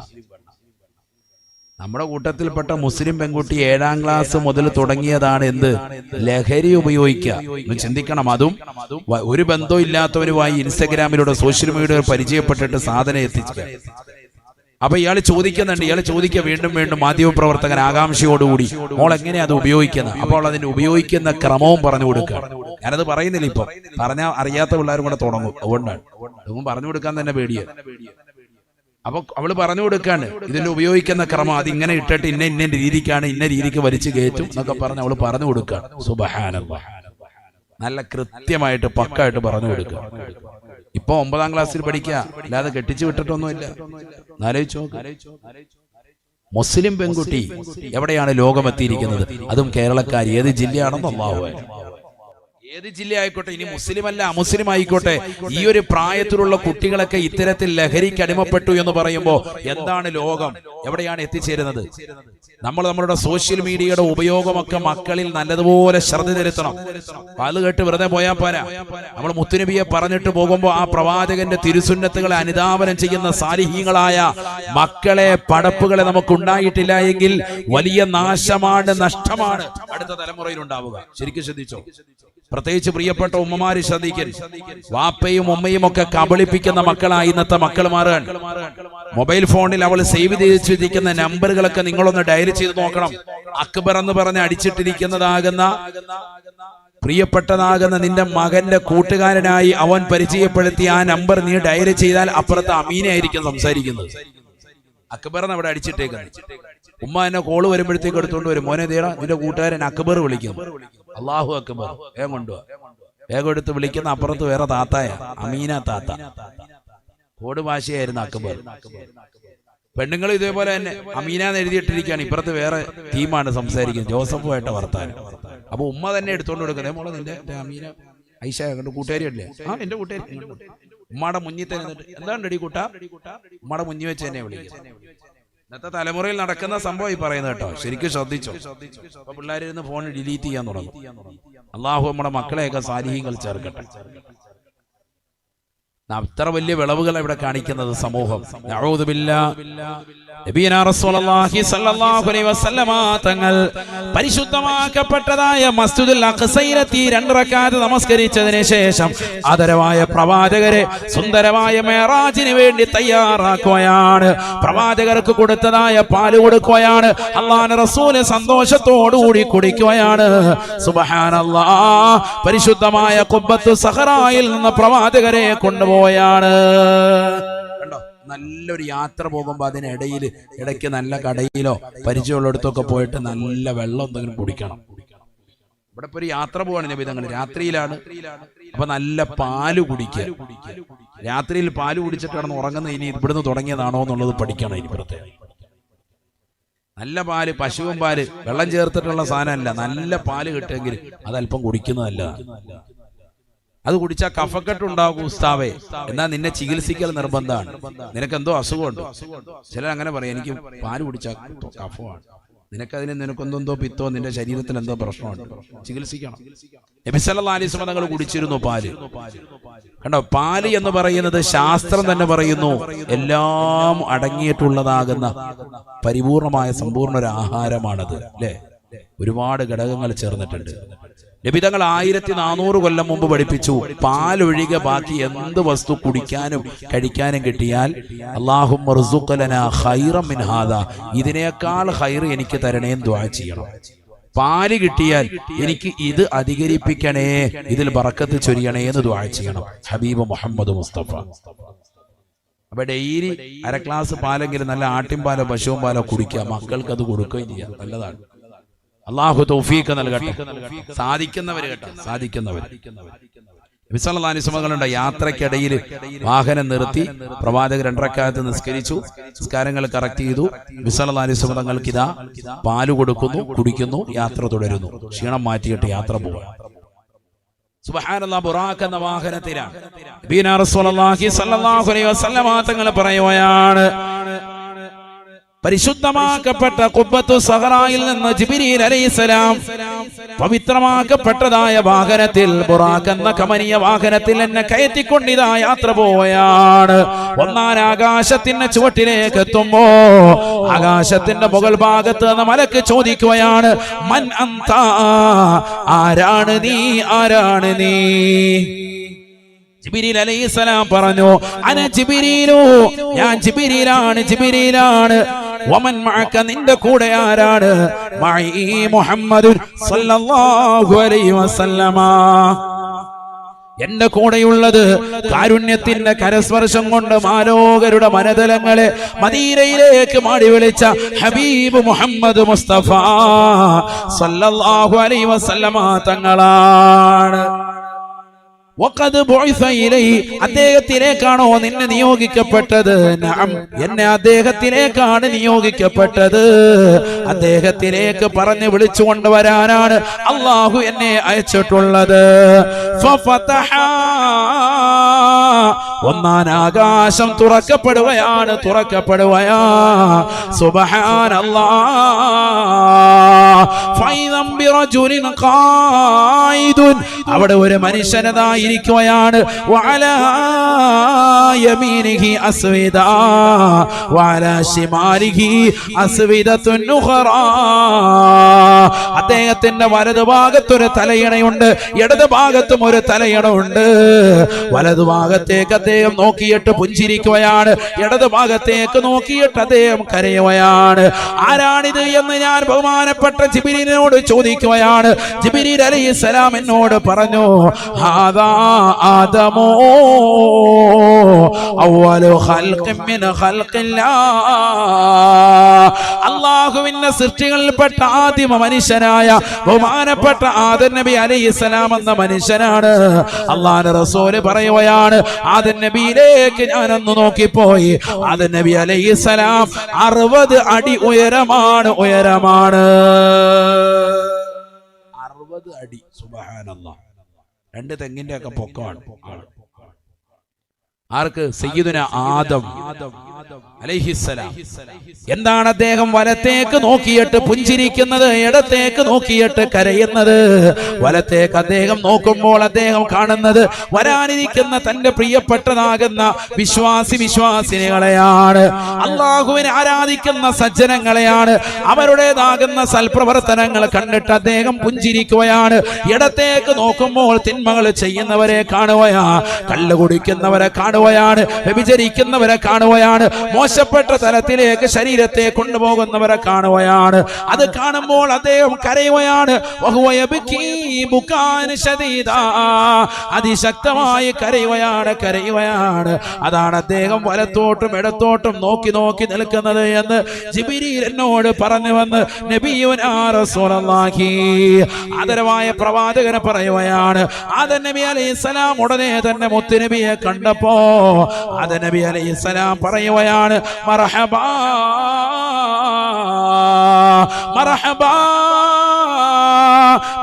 നമ്മുടെ കൂട്ടത്തിൽപ്പെട്ട മുസ്ലിം പെൺകുട്ടി 7ാം ക്ലാസ് മുതൽ തുടങ്ങിയതാണ് എന്ത്? ലഹരി ഉപയോഗിക്കുക. ചിന്തിക്കണം. അതും ഒരു ബന്ധവും ഇല്ലാത്തവരുമായി ഇൻസ്റ്റഗ്രാമിലൂടെ സോഷ്യൽ മീഡിയ പരിചയപ്പെട്ടിട്ട് സാധനം എത്തിക്കുക. അപ്പൊ ഇയാൾ ചോദിക്കുന്നുണ്ട്, വീണ്ടും മാധ്യമപ്രവർത്തകൻ ആകാംക്ഷയോടുകൂടി മോൾ എങ്ങനെയാ അത് ഉപയോഗിക്കുന്നത്? അപ്പോൾ അതിന്റെ ഉപയോഗിക്കുന്ന ക്രമവും പറഞ്ഞു കൊടുക്കുക. ഞാനത് പറയുന്നില്ല, ഇപ്പൊ പറഞ്ഞാൽ അറിയാത്ത പിള്ളേരും കൂടെ തുടങ്ങും. അതുകൊണ്ടാണ് പറഞ്ഞു കൊടുക്കാൻ തന്നെ പേടിയാണ്. അപ്പൊ അവള് പറഞ്ഞു കൊടുക്കാണ് ഇതിന്റെ ഉപയോഗിക്കുന്ന ക്രമം, അതിങ്ങനെ ഇട്ടിട്ട് ഇന്ന രീതിക്കാണ്, ഇന്ന രീതിക്ക് വലിച്ചു കയറ്റും എന്നൊക്കെ പറഞ്ഞ് അവള് പറഞ്ഞു കൊടുക്കാണ്. സുബ്ഹാനല്ലാഹ്, നല്ല കൃത്യമായിട്ട് പക്കായിട്ട് പറഞ്ഞു കൊടുക്കുക. ഇപ്പൊ 9ാം ക്ലാസ്സിൽ പഠിക്കുക, അല്ലാതെ കെട്ടിച്ചു വിട്ടിട്ടൊന്നുമില്ല. ആലോചിച്ചോ, മുസ്ലിം പെൺകുട്ടി എവിടെയാണ് ലോകമെത്തിയിരിക്കുന്നത്? അതും കേരളക്കാരി. ഏത് ജില്ലയാണെന്ന് അല്ലാഹു അഅലം. ഏത് ജില്ല ആയിക്കോട്ടെ, ഇനി മുസ്ലിം അല്ല അമുസ്ലിം ആയിക്കോട്ടെ, ഈ ഒരു പ്രായത്തിലുള്ള കുട്ടികളൊക്കെ ഇത്തരത്തിൽ ലഹരിക്ക് അടിമപ്പെട്ടു എന്ന് പറയുമ്പോൾ എന്താണ് ലോകം, എവിടെയാണ് എത്തിച്ചേരുന്നത്? നമ്മൾ നമ്മളുടെ സോഷ്യൽ മീഡിയയുടെ ഉപയോഗമൊക്കെ മക്കളിൽ നല്ലതുപോലെ ശ്രദ്ധ ചെലുത്തണം. അത് കേട്ട് വെറുതെ പോയാൽ പോരാ. നമ്മൾ മുത്തുനബിയെ പറഞ്ഞിട്ട് പോകുമ്പോൾ ആ പ്രവാചകന്റെ തിരുസുന്നത്തുകളെ അനുധാവനം ചെയ്യുന്ന സാലിഹീങ്ങളായ മക്കളെ, പടപ്പുകളെ നമുക്ക് ഉണ്ടായിട്ടില്ല എങ്കിൽ വലിയ നാശമാണ്, നഷ്ടമാണ് അടുത്ത തലമുറയിൽ ഉണ്ടാവുക. ശരിക്കും ശ്രദ്ധിച്ചോ. പ്രത്യേകിച്ച് പ്രിയപ്പെട്ട ഉമ്മമാര് ശ്രദ്ധിക്കൽ. വാപ്പയും ഉമ്മയും ഒക്കെ കബളിപ്പിക്കുന്ന മക്കളായി ഇന്നത്തെ മക്കൾ മാറാൻ. മൊബൈൽ ഫോണിൽ അവൾ സേവ് ചെയ്ത് വെച്ചിരിക്കുന്ന നമ്പറുകളൊക്കെ നിങ്ങളൊന്ന് ഡയൽ ചെയ്ത് നോക്കണം. അക്ബർ എന്ന് പറഞ്ഞ് അടിച്ചിട്ടിരിക്കുന്നതാകുന്ന പ്രിയപ്പെട്ടതാകുന്ന നിന്റെ മകന്റെ കൂട്ടുകാരനായി അവൻ പരിചയപ്പെടുത്തിയ ആ നമ്പർ നീ ഡയൽ ചെയ്താൽ അപ്പുറത്ത് അമീനായിരിക്കും സംസാരിക്കുന്നത്. അക്ബർ എന്ന് അവിടെ അടിച്ചിട്ടേക്കുന്നത്. ഉമ്മ എന്നെ കോള് വരുമ്പോഴത്തേക്ക് എടുത്തോണ്ട് വരും, മോനെ ദേടാ നിന്റെ കൂട്ടുകാരൻ അക്ബർ വിളിക്കും. അല്ലാഹു അക്ബർ, വേഗം കൊണ്ടുപോവാ. വേഗം എടുത്ത് വിളിക്കുന്ന അപ്പുറത്ത് വേറെ താത്തായ അമീന താത്ത. കോഡ് ഭാഷയായിരുന്നു അക്ബർ. പെണ്ണുങ്ങൾ ഇതേപോലെ തന്നെ അമീന എന്ന് എഴുതിയിട്ടിരിക്കുകയാണ്, ഇപ്പുറത്ത് വേറെ ടീമാണ് സംസാരിക്കുന്നത്, ജോസഫുമായിട്ട് വർത്താനം. അപ്പൊ ഉമ്മ തന്നെ എടുത്തോണ്ട് കൊടുക്കുന്നത്, മോളെ നിന്റെ അമീന ഐഷ കണ്ട് കൂട്ടുകാരിയല്ലേ? ആ എന്റെ കൂട്ടുകാരി. ഉമ്മയുടെ മുന്നിൽ തന്നെ എന്താണ് ഡി കൂട്ടാ, ഉമ്മയുടെ മുന്നിൽ വെച്ച് തന്നെ വിളിക്കുന്നത്. ഇന്നത്തെ തലമുറയിൽ നടക്കുന്ന സംഭവം ഈ പറയുന്നത് കേട്ടോ, ശരിക്കും ശ്രദ്ധിച്ചോ. അപ്പൊ പിള്ളേരിന്ന് ഫോൺ ഡിലീറ്റ് ചെയ്യാൻ തുടങ്ങും. അള്ളാഹു നമ്മുടെ മക്കളെയൊക്കെ സാലിഹീങ്ങൾ ചേർക്കട്ടെ. അത്ര വലിയ വിളവുകൾ ഇവിടെ കാണിക്കുന്നത് സമൂഹം. നഊദു ബില്ലാഹ്. നബിയനാ റസൂലുള്ളാഹി സ്വല്ലല്ലാഹു അലൈഹി വസല്ലമ തങ്ങൾ പരിശുദ്ധമാക്കപ്പെട്ടതായ മസ്ജിദുൽ അഖ്സയിലെത്തി 2 റക്അത്ത് നമസ്കരിച്ചതിന് ശേഷം ആദരവായ പ്രവാചകരെ സുന്ദരമായ മിഅ്റാജിന് വേണ്ടി തയ്യാറാക്കുകയാണ്. പ്രവാചകർക്ക് കൊടുത്തതായ പാല് കൊടുക്കുകയാണ്. അല്ലാഹുവിന്റെ റസൂൽ സന്തോഷത്തോടുകൂടി കുടിക്കുകയാണ്. സുബ്ഹാനല്ലാഹ്. പരിശുദ്ധമായ ഖുബ്ബത്തു സഹറായിൽ നിന്ന് പ്രവാചകരെ കൊണ്ടുപോയാണ്. നല്ലൊരു യാത്ര പോകുമ്പോൾ അതിനിടയിൽ ഇടയ്ക്ക് നല്ല കടയിലോ പരിചയമുള്ളിടത്തൊക്കെ പോയിട്ട് നല്ല വെള്ളം എന്തെങ്കിലും കുടിക്കണം. ഇവിടെ ഇപ്പൊ ഒരു യാത്ര പോവാണ് നബി തങ്ങൾ, രാത്രിയിലാണ്. അപ്പൊ നല്ല പാല് കുടിക്കുക. രാത്രിയിൽ പാല് കുടിച്ചിട്ട് കിടന്ന് ഉറങ്ങുന്ന ഇനി ഇവിടുന്ന് തുടങ്ങിയതാണോ എന്നുള്ളത് പഠിക്കണം. ഇനി പ്രത്യേകം നല്ല പാല്, പശുവും പാല്, വെള്ളം ചേർത്തിട്ടുള്ള സാധനമല്ല, നല്ല പാല് കിട്ടുമെങ്കിൽ അതല്പം കുടിക്കുന്നതല്ല. അത് കുടിച്ചാൽ കഫക്കെട്ടുണ്ടാകും ഉസ്താവേ, എന്നാൽ നിന്നെ ചികിത്സിക്കൽ നിർബന്ധമാണ്. നിനക്ക് എന്തോ അസുഖമുണ്ട്. ചിലർ അങ്ങനെ പറയും, എനിക്ക് പാല് കുടിച്ചാൽ കഫമാണ്. നിനക്കൊന്നെന്തോ പിത്തോ നിന്റെ ശരീരത്തിന് എന്തോ പ്രശ്നമുണ്ട്, ചികിത്സിക്കണം. നബി സല്ലല്ലാഹു അലൈഹി വസല്ലം തങ്ങൾ കുടിച്ചിരുന്നു പാല്. കണ്ടോ, പാല് എന്ന് പറയുന്നത് ശാസ്ത്രം തന്നെ പറയുന്നു എല്ലാം അടങ്ങിയിട്ടുള്ളതാകുന്ന പരിപൂർണമായ സമ്പൂർണ്ണ ഒരു ആഹാരമാണത്, അല്ലേ? ഒരുപാട് ഘടകങ്ങൾ ചേർന്നിട്ടുണ്ട്. നബി തങ്ങൾ 1400 കൊല്ലം മുമ്പ് പഠിപ്പിച്ചു, പാലൊഴികെ ബാക്കി എന്ത് വസ്തു കുടിക്കാനും കഴിക്കാനും കിട്ടിയാൽ അല്ലാഹുമ്മ ർസുഖ്ലനാ ഖൈറൻ മിൻ ഹാദാ, ഇതിനേക്കാൾ ഖൈർ എനിക്ക് തരണേന്ന് ദുആ ചെയ്യണം. പാല് കിട്ടിയാൽ എനിക്ക് ഇത് അധികരിപ്പിക്കണേ, ഇതിൽ ബറക്കത്ത് ചൊരിയണേ എന്ന് ദുആ ചെയ്യണം ഹബീബ് മുഹമ്മദ് മുസ്തഫ. അപ്പൊ ഡെയിലി 1/2 ഗ്ലാസ് പാലെങ്കിലും നല്ല ആട്ടിൻപാലോ പശുവും പാലോ കുടിക്കുക, മക്കൾക്ക് അത് കൊടുക്കുകയും ചെയ്യാം, നല്ലതാണ്. അള്ളാഹു തൗഫീഖ് നൽകട്ടെ. സാധിക്കുന്നവര് കേട്ടോ, സാധിക്കുന്നവര്. നബി സല്ലല്ലാഹു അലൈഹി വസല്ലം യാത്രക്കിടയിൽ വാഹനം നിർത്തി പ്രവാചകർ 2 റക്അത്ത് നിസ്കരിച്ചു, നിസ്കാരങ്ങൾ കറക്റ്റ് ചെയ്തു. നബി സല്ലല്ലാഹു അലൈഹി വസല്ലം തങ്ങൾക്ക് ഇതാ പാല് കൊടുക്കുന്നു, കുടിക്കുന്നു, യാത്ര തുടരുന്നു. ക്ഷീണം മാറ്റിയിട്ട് യാത്ര പോവുക. സുബ്ഹാനല്ലാഹ്, ബുറാഖ് എന്ന വാഹനത്തിലാണ് നബിയുനാ റസൂലുള്ളാഹി സ്വല്ലല്ലാഹു അലൈഹി വസല്ലം തങ്ങൾ പറയുകയാണ്, പരിശുദ്ധമാക്കപ്പെട്ട ഖുബ്ബത്തു സഹറായിൽ നിന്ന് ജിബ്രീൽ അലൈഹിസ്സലാം പവിത്രമാക്കപ്പെട്ടതായ വാഹനത്തിൽ, ബുറാഖ് എന്ന കമനീയ വാഹനത്തിൽ എന്നെ കയറ്റിക്കൊണ്ടിതാ യാത്ര പോവുകയാണ്. ഒന്നാം ആകാശത്തിന്റെ ചുവട്ടിലേക്ക് എത്തുമ്പോ ആകാശത്തിന്റെ മുകൾ ഭാഗത്ത് നിന്ന് മലക്ക് ചോദിക്കുകയാണ്, മൻ അന്ത, ആരാണ് നീ, ആരാണ് നീ? ജിബ്രീൽ അലൈഹിസ്സലാം പറഞ്ഞു, അന ജിബ്രീലു, ഞാൻ ജിബ്രീലാണ്, ജിബ്രീലാണ്. വമൻ മഅക, നിന്റെ കൂടെ ആരാണ്? മഈ മുഹമ്മദുൻ സല്ലല്ലാഹു അലൈഹി വസല്ലമ, എന്റെ കൂടെയുള്ളത് കാരുണ്യത്തിന്റെ കരസ്പർശം കൊണ്ട് മാലോകരുടെ മനതലങ്ങളെ മദീനയിലേക്ക് മാടി വിളിച്ച ഹബീബ് മുഹമ്മദ് മുസ്തഫ സല്ലല്ലാഹു അലൈഹി വസല്ലമ തങ്ങളാണ്. അദ്ദേഹത്തിലേക്കാണോ നിന്നെ നിയോഗിക്കപ്പെട്ടത്? നഅം, എന്നെ അദ്ദേഹത്തിലേക്കാണ് നിയോഗിക്കപ്പെട്ടത്. അദ്ദേഹത്തിലേക്ക് പറഞ്ഞു വിളിച്ചു കൊണ്ടുവരാനാണ് അള്ളാഹു എന്നെ അയച്ചിട്ടുള്ളത്. ഒന്നാം ആകാശം തുറക്കപ്പെടുകയാണ്, തുറക്കപ്പെടുകയാ. സുബ്ഹാനല്ലാഹ്, ഫൈദം ബിറജുലിൻ ഖായിദുൻ, അവിടെ ഒരു മനുഷ്യനതായിരിക്കുകയാണ്. വഅലാ യമീനിഹി അസ്വിദ വഅലാ ശിമാലിഹി അസ്വിദത്തുൻ ഉഖറാ, അദ്ദേഹത്തിന്റെ വലതുഭാഗത്തൊരു തലയിണയുണ്ട്, ഇടതുഭാഗത്തും ഒരു തലയിണയുണ്ട്. വലതുഭാഗത്തേക്ക് അദ്ദേഹം നോക്കിയിട്ട് പുഞ്ചിരിക്കുകയാണ്, ഇടതുഭാഗത്തേക്ക് നോക്കിയിട്ട് അദ്ദേഹം കരയുകയാണ്. ആരാണിത് എന്ന് ഞാൻ ബഹുമാനപ്പെട്ട ജിബ്രീലിനോട് ചോദിക്കുകയാണ്. ജിബ്രീൽ അലൈഹിസ്സലാം എന്നോട് പറഞ്ഞു, ഹാദാ ആദമോ അവ്വലു ഖൽഖിൻ മിൻ ഖൽഖില്ലാഹ്, അല്ലാഹുവിന്റെ സൃഷ്ടികളിൽപ്പെട്ട ആദിമ മനുഷ്യനായ ബഹുമാനപ്പെട്ട ആദം നബി അലൈഹിസ്സലാം എന്ന മനുഷ്യനാണ്. അല്ലാഹുവിന്റെ റസൂല് പറയുകയാണ്, ആദം നബിയിലേക്ക് ഞാനൊന്ന് നോക്കിപ്പോയി. ആദം നബി അലൈഹിസ്സലാം 60 അടി ഉയരമാണ്, ഉയരമാണ് 60 അടി. സുബ്ഹാനല്ലാഹ്, 2 തെങ്ങിന്റെ ഒക്കെ പൊക്കമാണ്. ആർക്ക്? സയ്യിദുന ആദം അലൈഹിസ്സലാം. എന്താണ് അദ്ദേഹം വലത്തേക്ക് നോക്കിയിട്ട് പുഞ്ചിരിക്കുന്നത്, ഇടത്തേക്ക് നോക്കിയിട്ട് കരയുന്നത്? വലത്തേക്ക് അദ്ദേഹം നോക്കുമ്പോൾ അദ്ദേഹം കാണുന്നത് വരാനിരിക്കുന്ന തന്റെ പ്രിയപ്പെട്ടതാകുന്ന വിശ്വാസിനികളെയാണ്, അള്ളാഹുവിനെ ആരാധിക്കുന്ന സജ്ജനങ്ങളെയാണ്. അവരുടേതാകുന്ന സൽപ്രവർത്തനങ്ങൾ കണ്ടിട്ട് അദ്ദേഹം പുഞ്ചിരിക്കുകയാണ്. ഇടത്തേക്ക് നോക്കുമ്പോൾ തിന്മകൾ ചെയ്യുന്നവരെ കാണുകയാ, കള്ള് കുടിക്കുന്നവരെ കാണുകയാണ്, വ്യഭിചരിക്കുന്നവരെ കാണുകയാണ്, മോശപ്പെട്ട തലത്തിലേക്ക് ശരീരത്തെ കൊണ്ടുപോകുന്നവരെ കാണുകയാണ്. അത് കാണുമ്പോൾ അദ്ദേഹം കരയുകയാണ്. അതിശക്തമായി കരയുകയാണ്. അതാണ് അദ്ദേഹം വലത്തോട്ടും ഇടത്തോട്ടും നോക്കി നോക്കി നിൽക്കുന്നത് എന്ന് ജിബ്രീൽ എന്നോട് പറഞ്ഞു വന്ന് നബിയുനാ റസൂലുള്ളാഹി, ആദരവായ പ്രവാചകനെ പറയുകയാണ്. ആദം നബി അലൈഹിസ്സലാം ഉടനെ തന്നെ മുത്തുനബിയെ കണ്ടപ്പോ ആദം നബി അലൈഹിസ്സലാം പറയുകയാണ്, മർഹബാ മർഹബാ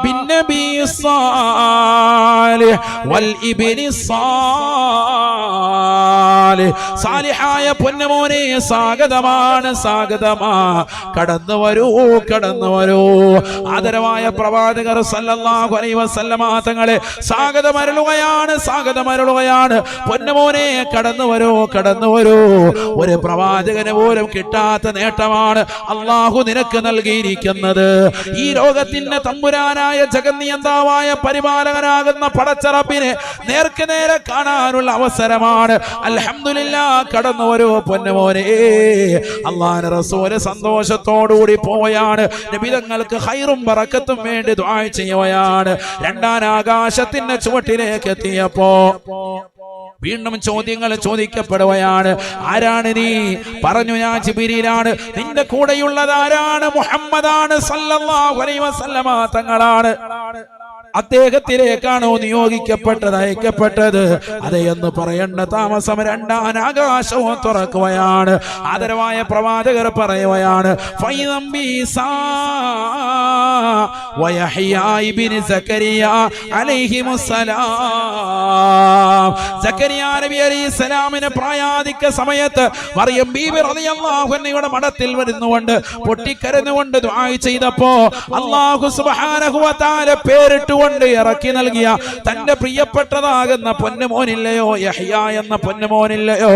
ബിന്ന بالنبي الصالح والابن الصالح. സാലിഹായ പൊന്നുമോനെ സ്വാഗതമാണ്, സ്വാഗതമാ, കടന്നു വരൂ, കടന്നു വരൂ. ആദരവായ പ്രവാചകർ സല്ലല്ലാഹു അലൈഹി വസല്ലമ തങ്ങളെ സ്വാഗതമരുളുകയാണ്, സ്വാഗതമരുളുകയാണ്. പൊന്നുമോനെ കടന്നു വരൂ, കടന്നു വരൂ. ഒരു പ്രവാചകന് പോലും കിട്ടാത്ത നേട്ടമാണ് അള്ളാഹു നിനക്ക് നൽകിയിരിക്കുന്നത്. ഈ ലോകത്തിന്റെ തമ്പുരാനായ ജഗന്നിയന്താവായ പരിപാലകനാകുന്ന പടച്ചറപ്പിനെ നേർക്ക് നേരെ കാണാനുള്ള അവസരമാണ്. അൽഹംദുലില്ലാഹ്, കടന്നു വരൂ പൊന്നുമോനെ. അല്ലാഹുവിന്റെ റസൂല് സന്തോഷത്തോടുകൂടി പോവുകയാണ്. നബി തങ്ങൾക്ക് ഖൈറും ബറക്കത്തും വേണ്ടി ദുആ ചെയ്യുകയാണ്. രണ്ടാം ആകാശത്തിന്റെ ചുവട്ടിലേക്ക് എത്തിയപ്പോ വീണ്ടും ചോദ്യങ്ങൾ ചോദിക്കപ്പെടുകയാണ്. ആരാണ് നീ? പറഞ്ഞു, ഞാൻ ജിബ്രീലാണ്. നിന്റെ കൂടെയുള്ളത് ആരാണ്? മുഹമ്മദാണ് സല്ലല്ലാഹു അലൈഹി വസല്ലമ തങ്ങളാണ്. അദ്ദേഹത്തിലേക്കാണോ നിയോഗിക്കപ്പെട്ടത്, അയക്കപ്പെട്ടത്? അതെ എന്ന് പറയേണ്ട താമസം രണ്ടാം ആകാശവും തുറക്കുകയാണ്. ആദരവായ പ്രവാചകർ പറയുകയാണ്, സലാമിന് പ്രായാധിക്യ സമയത്ത് മറിയം ബീബി റളിയല്ലാഹു അൻഹയുടെ മഠത്തിൽ വരുന്നുകൊണ്ട് പൊട്ടിക്കരഞ്ഞുകൊണ്ട് ദുആ ചെയ്തപ്പോ അല്ലാഹു സുബ്ഹാനഹു വ തആല പേരിട്ടു കൊണ്ട് ഇറക്കി നൽകിയ തന്റെ പ്രിയപ്പെട്ടതാകുന്ന പൊന്നുമോനില്ലയോ, യഹ്യ എന്ന പൊന്നുമോനില്ലയോ?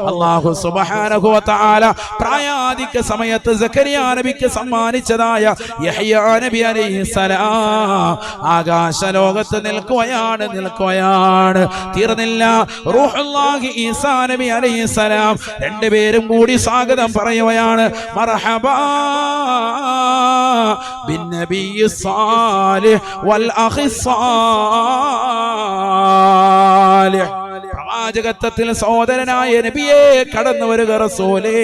അല്ലാഹു സുബ്ഹാനഹു വ തആല പ്രായാധിക്യ സമയത്ത് സക്കരിയ നബിക്ക് സമ്മാനിച്ചതായ യഹ്യ നബി അലൈഹിസ്സലാം ആകാശ ലോകത്ത് നിൽക്കുകയാണ്, നിൽക്കുകയാണ്. തീർന്നില്ല. റൂഹുല്ലാഹി ഈസാ നബി അലൈഹിസ്സലാം രണ്ടുപേരും കൂടി സ്വാഗതം പറയുകയാണ്. മർഹബാ ബിന്നബി സ്വാലിഹ് വൽ അഖി സ്വാലിഹ്. പ്രവാചകത്വത്തിൽ സഹോദരനായ നബിയെ കടന്നു വരിക റസൂലേ.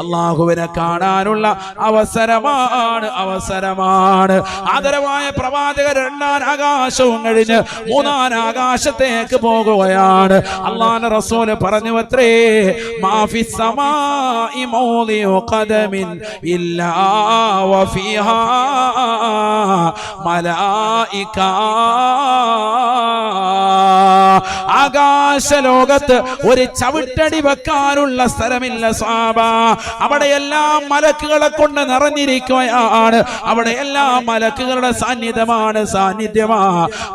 അള്ളാഹുവിനെ കാണാനുള്ള അവസരമാണ്, അവസരമാണ്. ആദരവായ പ്രവാചകർ രണ്ടാം ആകാശവും കഴിഞ്ഞ് മൂന്നാം ആകാശത്തേക്ക് പോകുകയാണ്. അള്ളാഹുവിന്റെ റസൂല് പറഞ്ഞു അത്രേ, മാഫി സമാഇ മൗദിഉ ഖദമിൻ ഇല്ലാ വഫീഹാ മലായിക. ആകാശ ലോകത്ത് ഒരു ചവിട്ടടി വെക്കാനുള്ള സ്ഥലമില്ല സാബ. അവിടെയെല്ലാം മലക്കുകളെ കൊണ്ട് നിറഞ്ഞിരിക്കുകയാണ്. അവിടെയെല്ലാം മലക്കുകളുടെ സാന്നിധ്യമാണ്, സാന്നിധ്യമാ.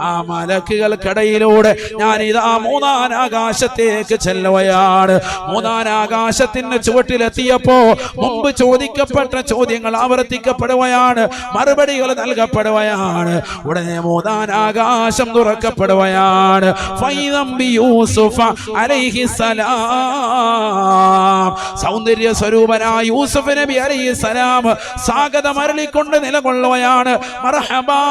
ആ മലക്കുകൾക്കിടയിലൂടെ ഞാൻ ഇതാ മൂന്നാം ആകാശത്തേക്ക് ചെല്ലുകയാണ്. മൂന്നാം ആകാശത്തിന്റെ ചുവട്ടിലെത്തിയപ്പോ മുമ്പ് ചോദിക്കപ്പെട്ട ചോദ്യങ്ങൾ ആവർത്തിക്കപ്പെടുകയാണ്, മറുപടികൾ നൽകപ്പെടുകയാണ്. ഉടനെ മൂന്നാം ആകാശം തുറക്കപ്പെടുകയാണ്. യൂസുഫ അലൈഹിസ്സലാം, സൗന്ദര്യ സ്വരൂപനായ യൂസുഫ് നബി അലൈഹിസ്സലാം സ്വാഗതം അരുളിക്കൊണ്ട് നിലകൊള്ളുകയാണ്. മർഹബാ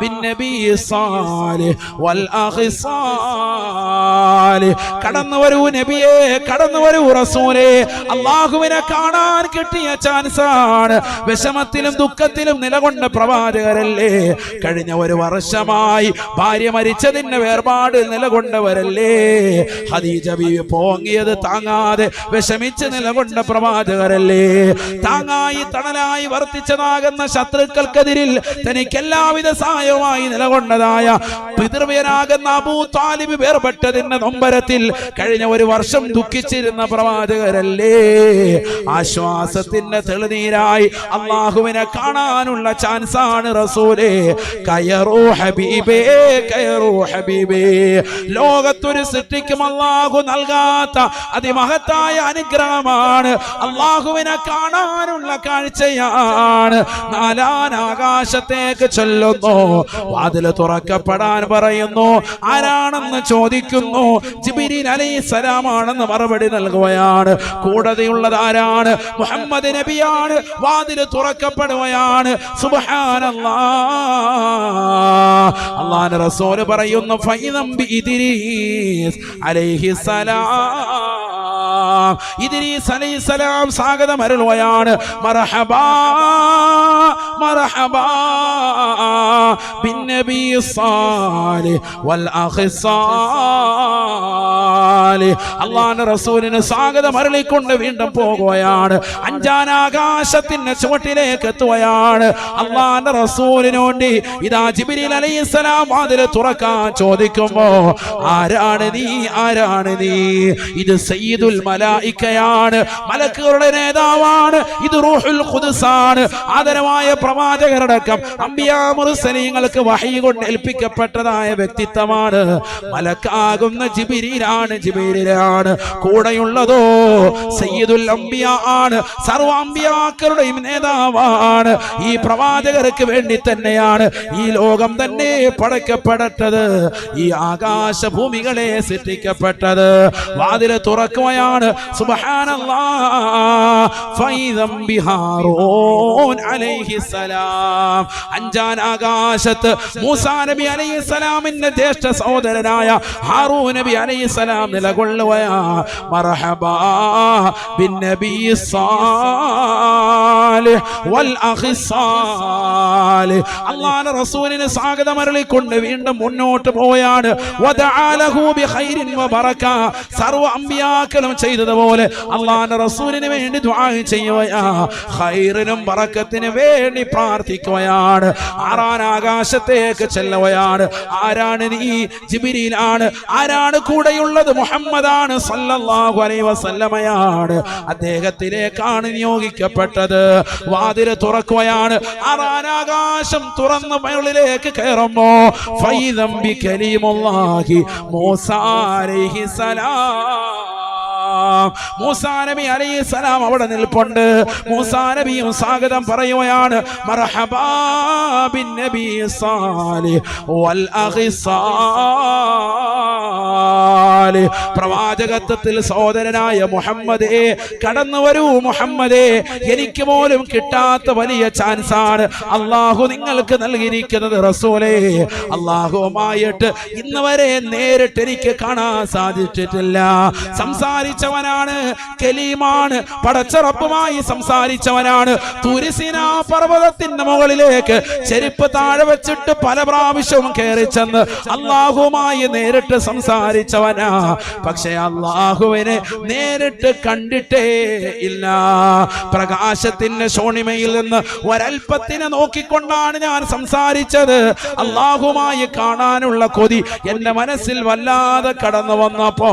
ബിന്നബി സ്വാലിഹ് വൽ അഖി സ്വാലിഹ്. കടന്നു വരൂ നബിയേ, കടന്നു വരൂ റസൂലേ. അല്ലാഹുവിനെ കാണാൻ കിട്ടിയ ചാൻസാണ്. വിഷമത്തിലും ദുഃഖത്തിലും നിലകൊണ്ട പ്രവാചകരല്ലേ. കഴിഞ്ഞ ഒരു വർഷമായി ഭാര്യ മരിച്ചതിന് വേർപാട് നിലകൊണ്ടവരല്ലേ. ഖദീജ ബീവി പോങ്ങിയത് താങ്ങാതെ വിഷമിച്ച് നിലകൊണ്ട പ്രവാചകരല്ലേ. താങ്ങായി തണലായി വർത്തിച്ചതാകുന്ന ശത്രുക്കൾക്കെതിരിൽ തനിക്ക് എല്ലാവിധ സഹായവുമായി നിലകൊണ്ടതായ പിതൃവ്യനാകുന്ന അബൂ താലിബ് വേർപെട്ടതിന്റെ നൊമ്പരത്തിൽ കഴിഞ്ഞ ഒരു വർഷം ദുഃഖിച്ചിരുന്ന പ്രവാചകരല്ലേ. ആശ്വാസത്തിന്റെ തെളിനീരായി അള്ളാഹുവിനെ കാണാനുള്ള ചാൻസാണ് റസൂലേ. കയറൂ ഹബീബേ, കയറൂ ഹബീബേ. ലോകത്തൊരു സൃഷ്ടിക്കും അല്ലാഹു നൽകാത്ത അതിമഹത്തായ അനുഗ്രഹമാണ്. അല്ലാഹുവിനെ കാണാനുള്ള കാഴ്ചയാണ്. നാലാം ആകാശത്തേക്ക് ചൊല്ലുന്നു. വാതിൽ തുറക്കപ്പെടാൻ പറയുന്നു. ആരാണെന്ന് ചോദിക്കുന്നു. ജിബ്രീൽ അലൈഹിസ്സലാമാണെന്ന് മറുപടി നൽകുകയാണ്. കൂടതയുള്ളത് ആരാണ്? മുഹമ്മദ് നബിയാണ്. വാതിൽ തുറക്കപ്പെടുകയാണ്. സുബ്ഹാനല്ലാഹ്. അല്ലാഹുവിന്റെ റസൂൽ പറയുന്നു, ഫൈദം ബി ഇദ്രീസ് അലൈഹിസ്സലാം. ഇദ്രീസ് അലൈഹിസ്സലാം സ്വാഗതം അരുളുകയാണ്. മർഹബാ മർഹബാ ബിന്നബി സ്വാലിഹ് വൽ അഖി സ്വാലിഹ്. അല്ലാഹുവിന്റെ റസൂലിന് സ്വാഗതം അരുളിക്കൊണ്ട് വീണ്ടും പോകുകയാണ്. അഞ്ചാനാകാശത്തിന്റെ ചുവട്ടിലേക്ക് എത്തുകയാണ്. അല്ലാഹുവിന്റെ റസൂലിന് വേണ്ടി ഇതാ ജിബ്രീൽ അലൈഹിസ്സലാം വാതിൽ തുറക്കാൻ ചോദിക്കുമ്പോ ആരാണ് നീ, ആരാണ് നീ? ഇത് സയ്യിദുൽ മലായികയാണ്, മലക്കുകളുടെ നേതാവാണ്. ഇത് റൂഹുൽ ഖുദ്സാണ്, ആദരവായ പ്രവാചകരടക്കം അംബിയാ മുർസലീങ്ങൾക്ക് വഹി കൊണ്ട് ഏൽപ്പിക്കപ്പെട്ടതായ വ്യക്തിത്വമാണ്. മലക്കാകുന്ന ജിബ്രീലാണ്, ജിബ്രീലാണ്. കൂടെയുള്ളതോ സയ്യിദുൽ അംബിയാ ആണ്, സർവ്വ അംബിയാക്കളുടെയും നേതാവാണ്. ഈ പ്രവാചകർക്ക് വേണ്ടി തന്നെയാണ് ഈ ലോകം തന്നെ പടക്കപ്പെടട്ടത്, ഈ ആകാശഭൂമികളെ സൃഷ്ടിക്കപ്പെട്ടത്. വാതില് തുറക്കുകയാണ്. സുബ്ഹാനല്ലാഹ് ഫൈദം ബിഹാറൂൻ അലൈഹിസ്സലാം. അഞ്ചാൻ ആകാശത്ത് മൂസാ നബി അലൈഹിസ്സലാമിന്റെ ജ്യേഷ്ഠ സഹോദരനായ ഹാറൂൻ നബി അലൈഹിസ്സലാം നിലകൊള്ളുകയാ. മർഹബാ ബിന്നബി സ്വാലിഹ് വൽ അഖി സ്വാലിഹ്. അല്ലാഹുവിന്റെ റസൂലിന് സ്വാഗതം അരുളിക്കൊണ്ട് വീണ്ടും മുന്നോട്ട് പോയാണ്. വദഅലഹു ബിഖൈരിൻ വബറക. സർവ്വ അംബിയാക്കളും ചെയ്തതുപോലെ അല്ലാഹുവിന്റെ റസൂലിന് വേണ്ടി ദുആ ചെയ്യുകയാ, ഖൈറിനും ബറക്കത്തിനും വേണ്ടി പ്രാർത്ഥിക്കുകയാണ്. ആറാൻ ആകാശത്തേക്ക് ചെല്ലുകയാണ്. ആരാണ് നീ? ജിബ്രീലാണ്. ആരാണ് കൂടെയുള്ളത്? മുഹമ്മദാണ് സല്ലല്ലാഹു അലൈഹി വസല്ലമയാണ്. അദ്ദേഹത്തിലേക്കാണ് നിയോഗിക്കപ്പെട്ടത്. വാതില് തുറക്കുകയാണ്. ആറാൻ ആകാശം തുറന്ന് മുകളിലേക്ക് കയറുമ്പോ ഫൈദം ബികലീമുല്ലാഹി മൂസാ അലൈഹിസ്സലാം. മൂസാ നബി അലൈഹിസ്സലാം അവിടെ നിൽപ്പുണ്ട്. മൂസാ നബിയും സ്വാഗതം പറയുകയാണ്. മർഹബാ ബിന്നബി സ്വാലിഹ് വൽ അഖി സ്വാലിഹ്. പ്രവാചകത്വത്തിൽ സഹോദരനായ മുഹമ്മദേ, കടന്നു വരൂ മുഹമ്മദേ. എനിക്ക് പോലും കിട്ടാത്ത വലിയ ചാൻസാണ് അല്ലാഹു നിങ്ങൾക്ക് നൽകിയിരിക്കുന്നത് റസൂലേ. അല്ലാഹുവുമായിട്ട് ഇന്ന് വരെ നേരിട്ട് എനിക്ക് കാണാൻ സാധിച്ചിട്ടില്ല. സംസാരിച്ചവനാണ്, കലീമാണ്, പടച്ച റബ്ബുമായി സംസാരിച്ചവനാണ്. തുരിസിനാ പർവ്വതത്തിന്റെ മുകളിലേക്ക് ചെരുപ്പ് താഴെ വെച്ചിട്ട് പല പ്രാവശ്യവും കയറി ചെന്ന് അല്ലാഹുവുമായി നേരിട്ട് സംസാരിച്ചവനാ. പക്ഷെ അല്ലാഹുവിനെ നേരിട്ട് കണ്ടിട്ടേ ഇല്ല. പ്രകാശത്തിന്റെ ശോണിമയിൽ നിന്ന് ഒരൽപ്പത്തിനെ നോക്കിക്കൊണ്ടാണ് ഞാൻ സംസാരിച്ചത്. അല്ലാഹുവുമായി കാണാനുള്ള കൊതി എന്റെ മനസ്സിൽ വല്ലാതെ കടന്നു വന്നപ്പോ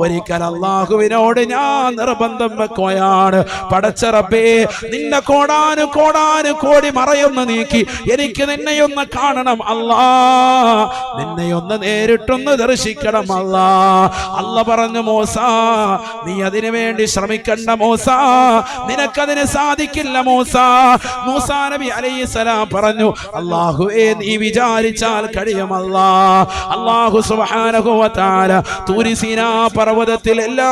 ഒരിക്കൽ അല്ലാഹുവിനോട് ഞാൻ നിർബന്ധം വെക്കുകയാണ്. പടച്ച റബ്ബേ, നിന്നെ കോടാനു കോടാനു കോടി മറയൊന്ന് നീക്കി എനിക്ക് നിന്നെയൊന്ന് കാണണം അല്ലാ, നിന്നെയൊന്ന് നേരിട്ടൊന്ന് ദർശിക്കണം അല്ലാ. അല്ല പറഞ്ഞു, മൂസാ നീ അതിനു വേണ്ടി ശ്രമിക്കണ്ട മൂസാ, നിനക്കതിന് സാധിക്കില്ല മൂസാ. മൂസാ നബി അലൈഹിസ്സലാം പറഞ്ഞു, അല്ലാഹുവേ നീ വിചാരിച്ചാൽ കഴിയുമല്ല. അല്ലാഹു സുബ്ഹാനഹു വ തആല തൂരി സീനാ പർവ്വതത്തിൽ എല്ലാ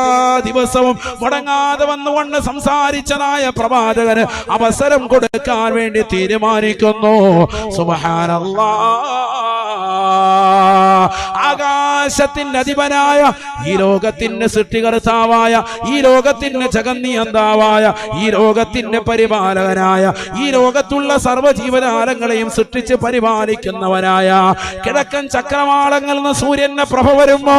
ദിവസവും മുടങ്ങാതെ വന്നുകൊണ്ട് സംസാരിച്ചതായ പ്രവാചകന് അവസരം കൊടുക്കാൻ വേണ്ടി തീരുമാനിക്കുന്നു. സുബ്ഹാനല്ലാഹ്. ആകാശത്തിന്റെ അധിപനായ, ഈ ലോകത്തിന്റെ സൃഷ്ടികർത്താവായ, ഈ ലോകത്തിന്റെ ജഗന്നിയന്താവായ, ഈ ലോകത്തിന്റെ പരിപാലകനായ, ഈ ലോകത്തുള്ള സർവ്വജീവജാലങ്ങളെയും സൃഷ്ടിച്ച് പരിപാലിക്കുന്നവനായ, കിഴക്കൻ ചക്രവാളങ്ങളിൽ നിന്ന് സൂര്യന്റെ പ്രഭ വരുമ്പോ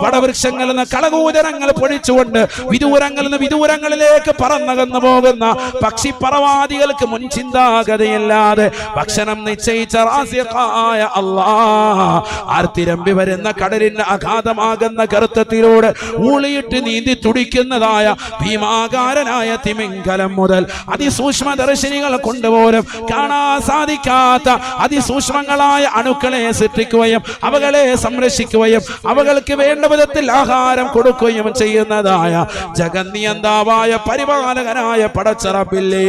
വടവൃക്ഷങ്ങളിൽ നിന്ന് കളകൂചരങ്ങൾ പൊഴിച്ചുകൊണ്ട് വിദൂരങ്ങളിൽ നിന്ന് വിദൂരങ്ങളിലേക്ക് പറന്നകന്നു പോകുന്ന പക്ഷിപ്പറവാദികൾക്ക് മുൻ ചിന്താഗതിയില്ലാതെ ഭക്ഷണം നിശ്ചയിച്ച റാസിഖായ അല്ലാഹ് ആർത്തിരമ്പി വരുന്ന കടലിന്റെ അഗാധമാകുന്ന ഗർത്തത്തിലൂടെ ഊളിയിട്ട് നീന്തി തുടിക്കുന്നതായ ഭീമാകാരനായ തിമിംഗലം മുതൽ അതിസൂക്ഷ്മദർശിനികൾ കൊണ്ടുപോലും കാണാൻ സാധിക്കാത്ത അതിസൂക്ഷ്മങ്ങളായ അണുക്കളെ സൃഷ്ടിക്കുകയും അവകളെ സംരക്ഷിക്കുകയും അവകൾക്ക് വേണ്ട വിധത്തിൽ ആഹാരം കൊടുക്കുകയും ചെയ്യുന്നതായ ജഗന്നിയന്താവായ പരിപാലകനായ പടച്ച റബ്ബില്ലേ,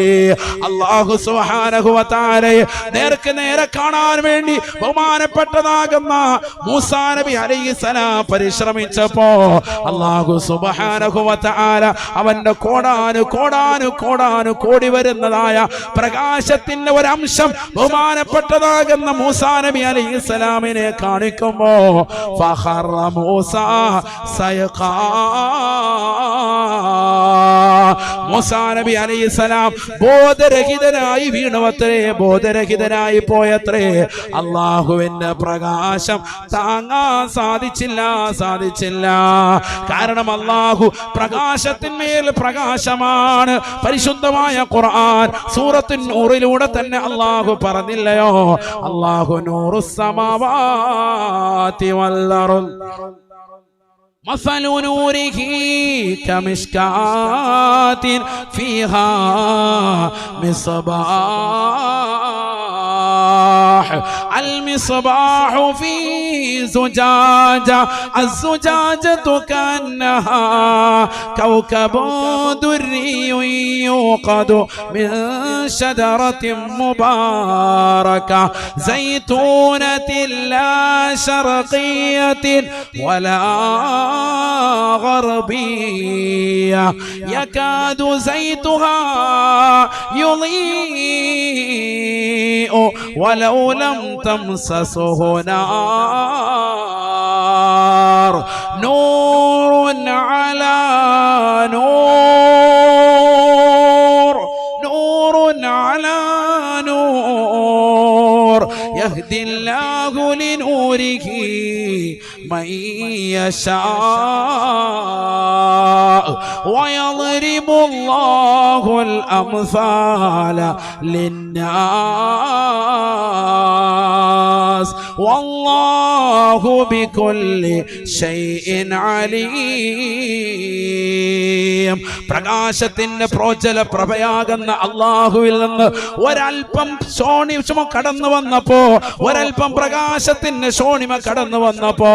അല്ലാഹു സുബ്ഹാനഹു വ തആലയെ നേർക്ക് നേരെ കാണാൻ വേണ്ടി ബഹുമാനപ്പെട്ടതാകുന്ന മൂസാ നബി അലൈഹിസ്സലാം പരിശ്രമിച്ചപ്പോ അല്ലാഹു സുബ്ഹാനഹു വ തആല അവന്റെ കോടാനു കോടാനു കോടാനു കോടി വരുന്നതായ പ്രകാശത്തിന്റെ ഒരംശം ബഹുമാനപ്പെട്ടതാകുന്ന മൂസാ നബി അലൈഹിസ്സലാമിനെ കാണിക്കുമ്പോ ഫഖറ മൂസാ സയഖാ മൂസാ നബി അലൈഹിസ്സലാം ബോധരഹിതനായി വീണുവത്രേ, ബോധരഹിതനായി പോയത്രേ. അള്ളാഹുവിന്റെ പ്രകാശം താങ്ങാൻ സാധിച്ചില്ല. കാരണം അള്ളാഹു പ്രകാശത്തിന്മേൽ പ്രകാശമാണ്. പരിശുദ്ധമായ ഖുർആൻ സൂറത്തുൻ നൂറിലൂടെ തന്നെ അള്ളാഹു പറഞ്ഞില്ലയോ, അള്ളാഹു നൂറുസ് സമാവാതി വൽ അർദ് مثل نوره كمشكاة فيها مصباح المصباح في زجاجة الزجاجة كأنها كوكب دري يوقد من شجرة مباركة زيتونة لا شرقية ولا غربية يكاد زيتها يضيء ولو لم تمسسه نار نور على نور نور على نور يهدي الله لنوره من يشاء ويضرب الله الأمثال للناس والله بكل شيء عليم. പ്രകാശത്തിന്റെ പ്രോജ്വല പ്രഭയാകുന്ന അള്ളാഹുവിൽ നിന്ന് ഒരൽപ്പം ശോണിമ കടന്നു വന്നപ്പോ, ഒരൽപ്പം പ്രകാശത്തിന്റെ ശോണിമ കടന്നു വന്നപ്പോ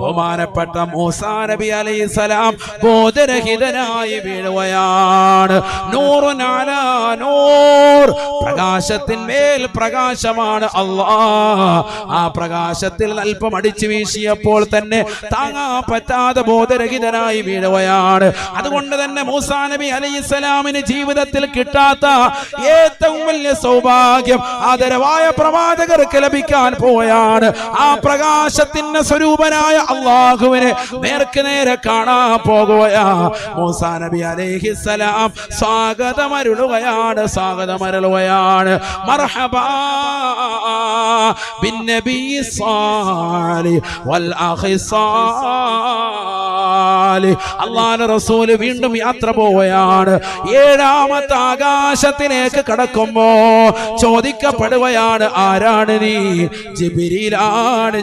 ബഹുമാനപ്പെട്ട മൂസാ നബി അലൈഹിസ്സലാം ബോധരഹിതനായി വീഴുകയാണ്. നൂറുൻ അലാ നൂർ, പ്രകാശത്തിന്മേൽ പ്രകാശമാണ് അല്ലാഹ്. ആ പ്രകാശത്തിൽ അല്പം അടിച്ചു വീശിയപ്പോൾ തന്നെ താങ്ങാൻ പറ്റാതെ ബോധരഹിതനായി വീഴുകയാണ്. അതുകൊണ്ട് തന്നെ മൂസാ നബി അലൈഹിസ്സലാമിന് ജീവിതത്തിൽ കിട്ടാത്ത ഏറ്റവും വലിയ സൗഭാഗ്യം ആദരവായ പ്രവാചകർക്ക് ലഭിക്കാൻ പോവുകയാണ്. ആ പ്രകാശത്തിന്റെ സ്വരൂപനായ അള്ളാഹുവിനെ നേർക്ക് നേരെ കാണാൻ പോകുകയാ. മൂസാ നബി അലൈഹിസ്സലാം സ്വാഗതമരുളുകയാണ്. മർഹബാ ബിന്നബി സ്വാലിഹ് വൽ അഖി സ്വാലിഹ്. അല്ലാഹുവിന്റെ റസൂൽ വീണ്ടും യാത്ര പോവുകയാണ്. ഏഴാമത്തെ ആകാശത്തിലേക്ക് കടക്കുമ്പോ ചോദിക്കപ്പെടുകയാണ്, ആരാണ് നീ? ജിബ്രീലാണ്.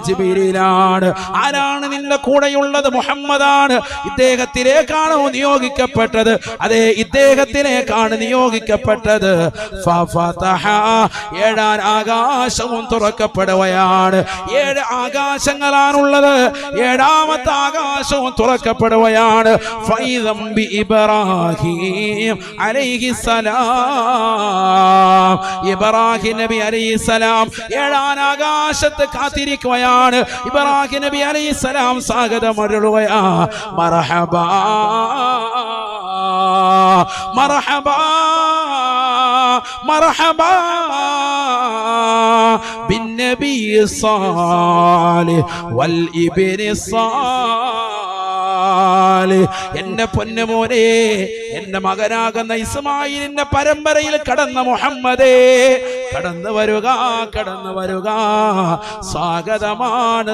ആരാണ് നിന്റെ കൂടെയുള്ളത്? മുഹമ്മദാണ്. ഇദ്ദേഹത്തിലേക്കാണോ നിയോഗിക്കപ്പെട്ടത്? അതെ, ഇദ്ദേഹത്തിലേക്കാണ് നിയോഗിക്കപ്പെട്ടത്. ഏഴാം ആകാശവും തുറക്കപ്പെടുകയാണ്. 7 ആകാശങ്ങളാണുള്ളത്. ഏഴാമത്തെ ആകാശവും തുറക്കപ്പെടുകയാണ്. ഇബ്രാഹിം അലൈഹിസ്സലാം, ഇബ്രാഹിം നബി അലൈഹിസ്സലാം ഏഴാം ആകാശത്ത് കാത്തിരിക്കുകയാണ്. ഇബ്രാഹിം നബി അലൈഹിസ്സലാം സ്വാഗതമരുളുകയാ. മർഹബാ മർഹബാ മർഹബാ ബിന്നബി സ്വാലിഹ് വൽ ഇബ്നി സ്വാലിഹ്. എന്റെ പൊന്നുമോനെ, എന്റെ മകനാകുന്ന ഇസ്മായിലിന്റെ പരമ്പരയിൽ കടന്ന മുഹമ്മദേ, കടന്നു വരുക. സ്വാഗതമാണ്.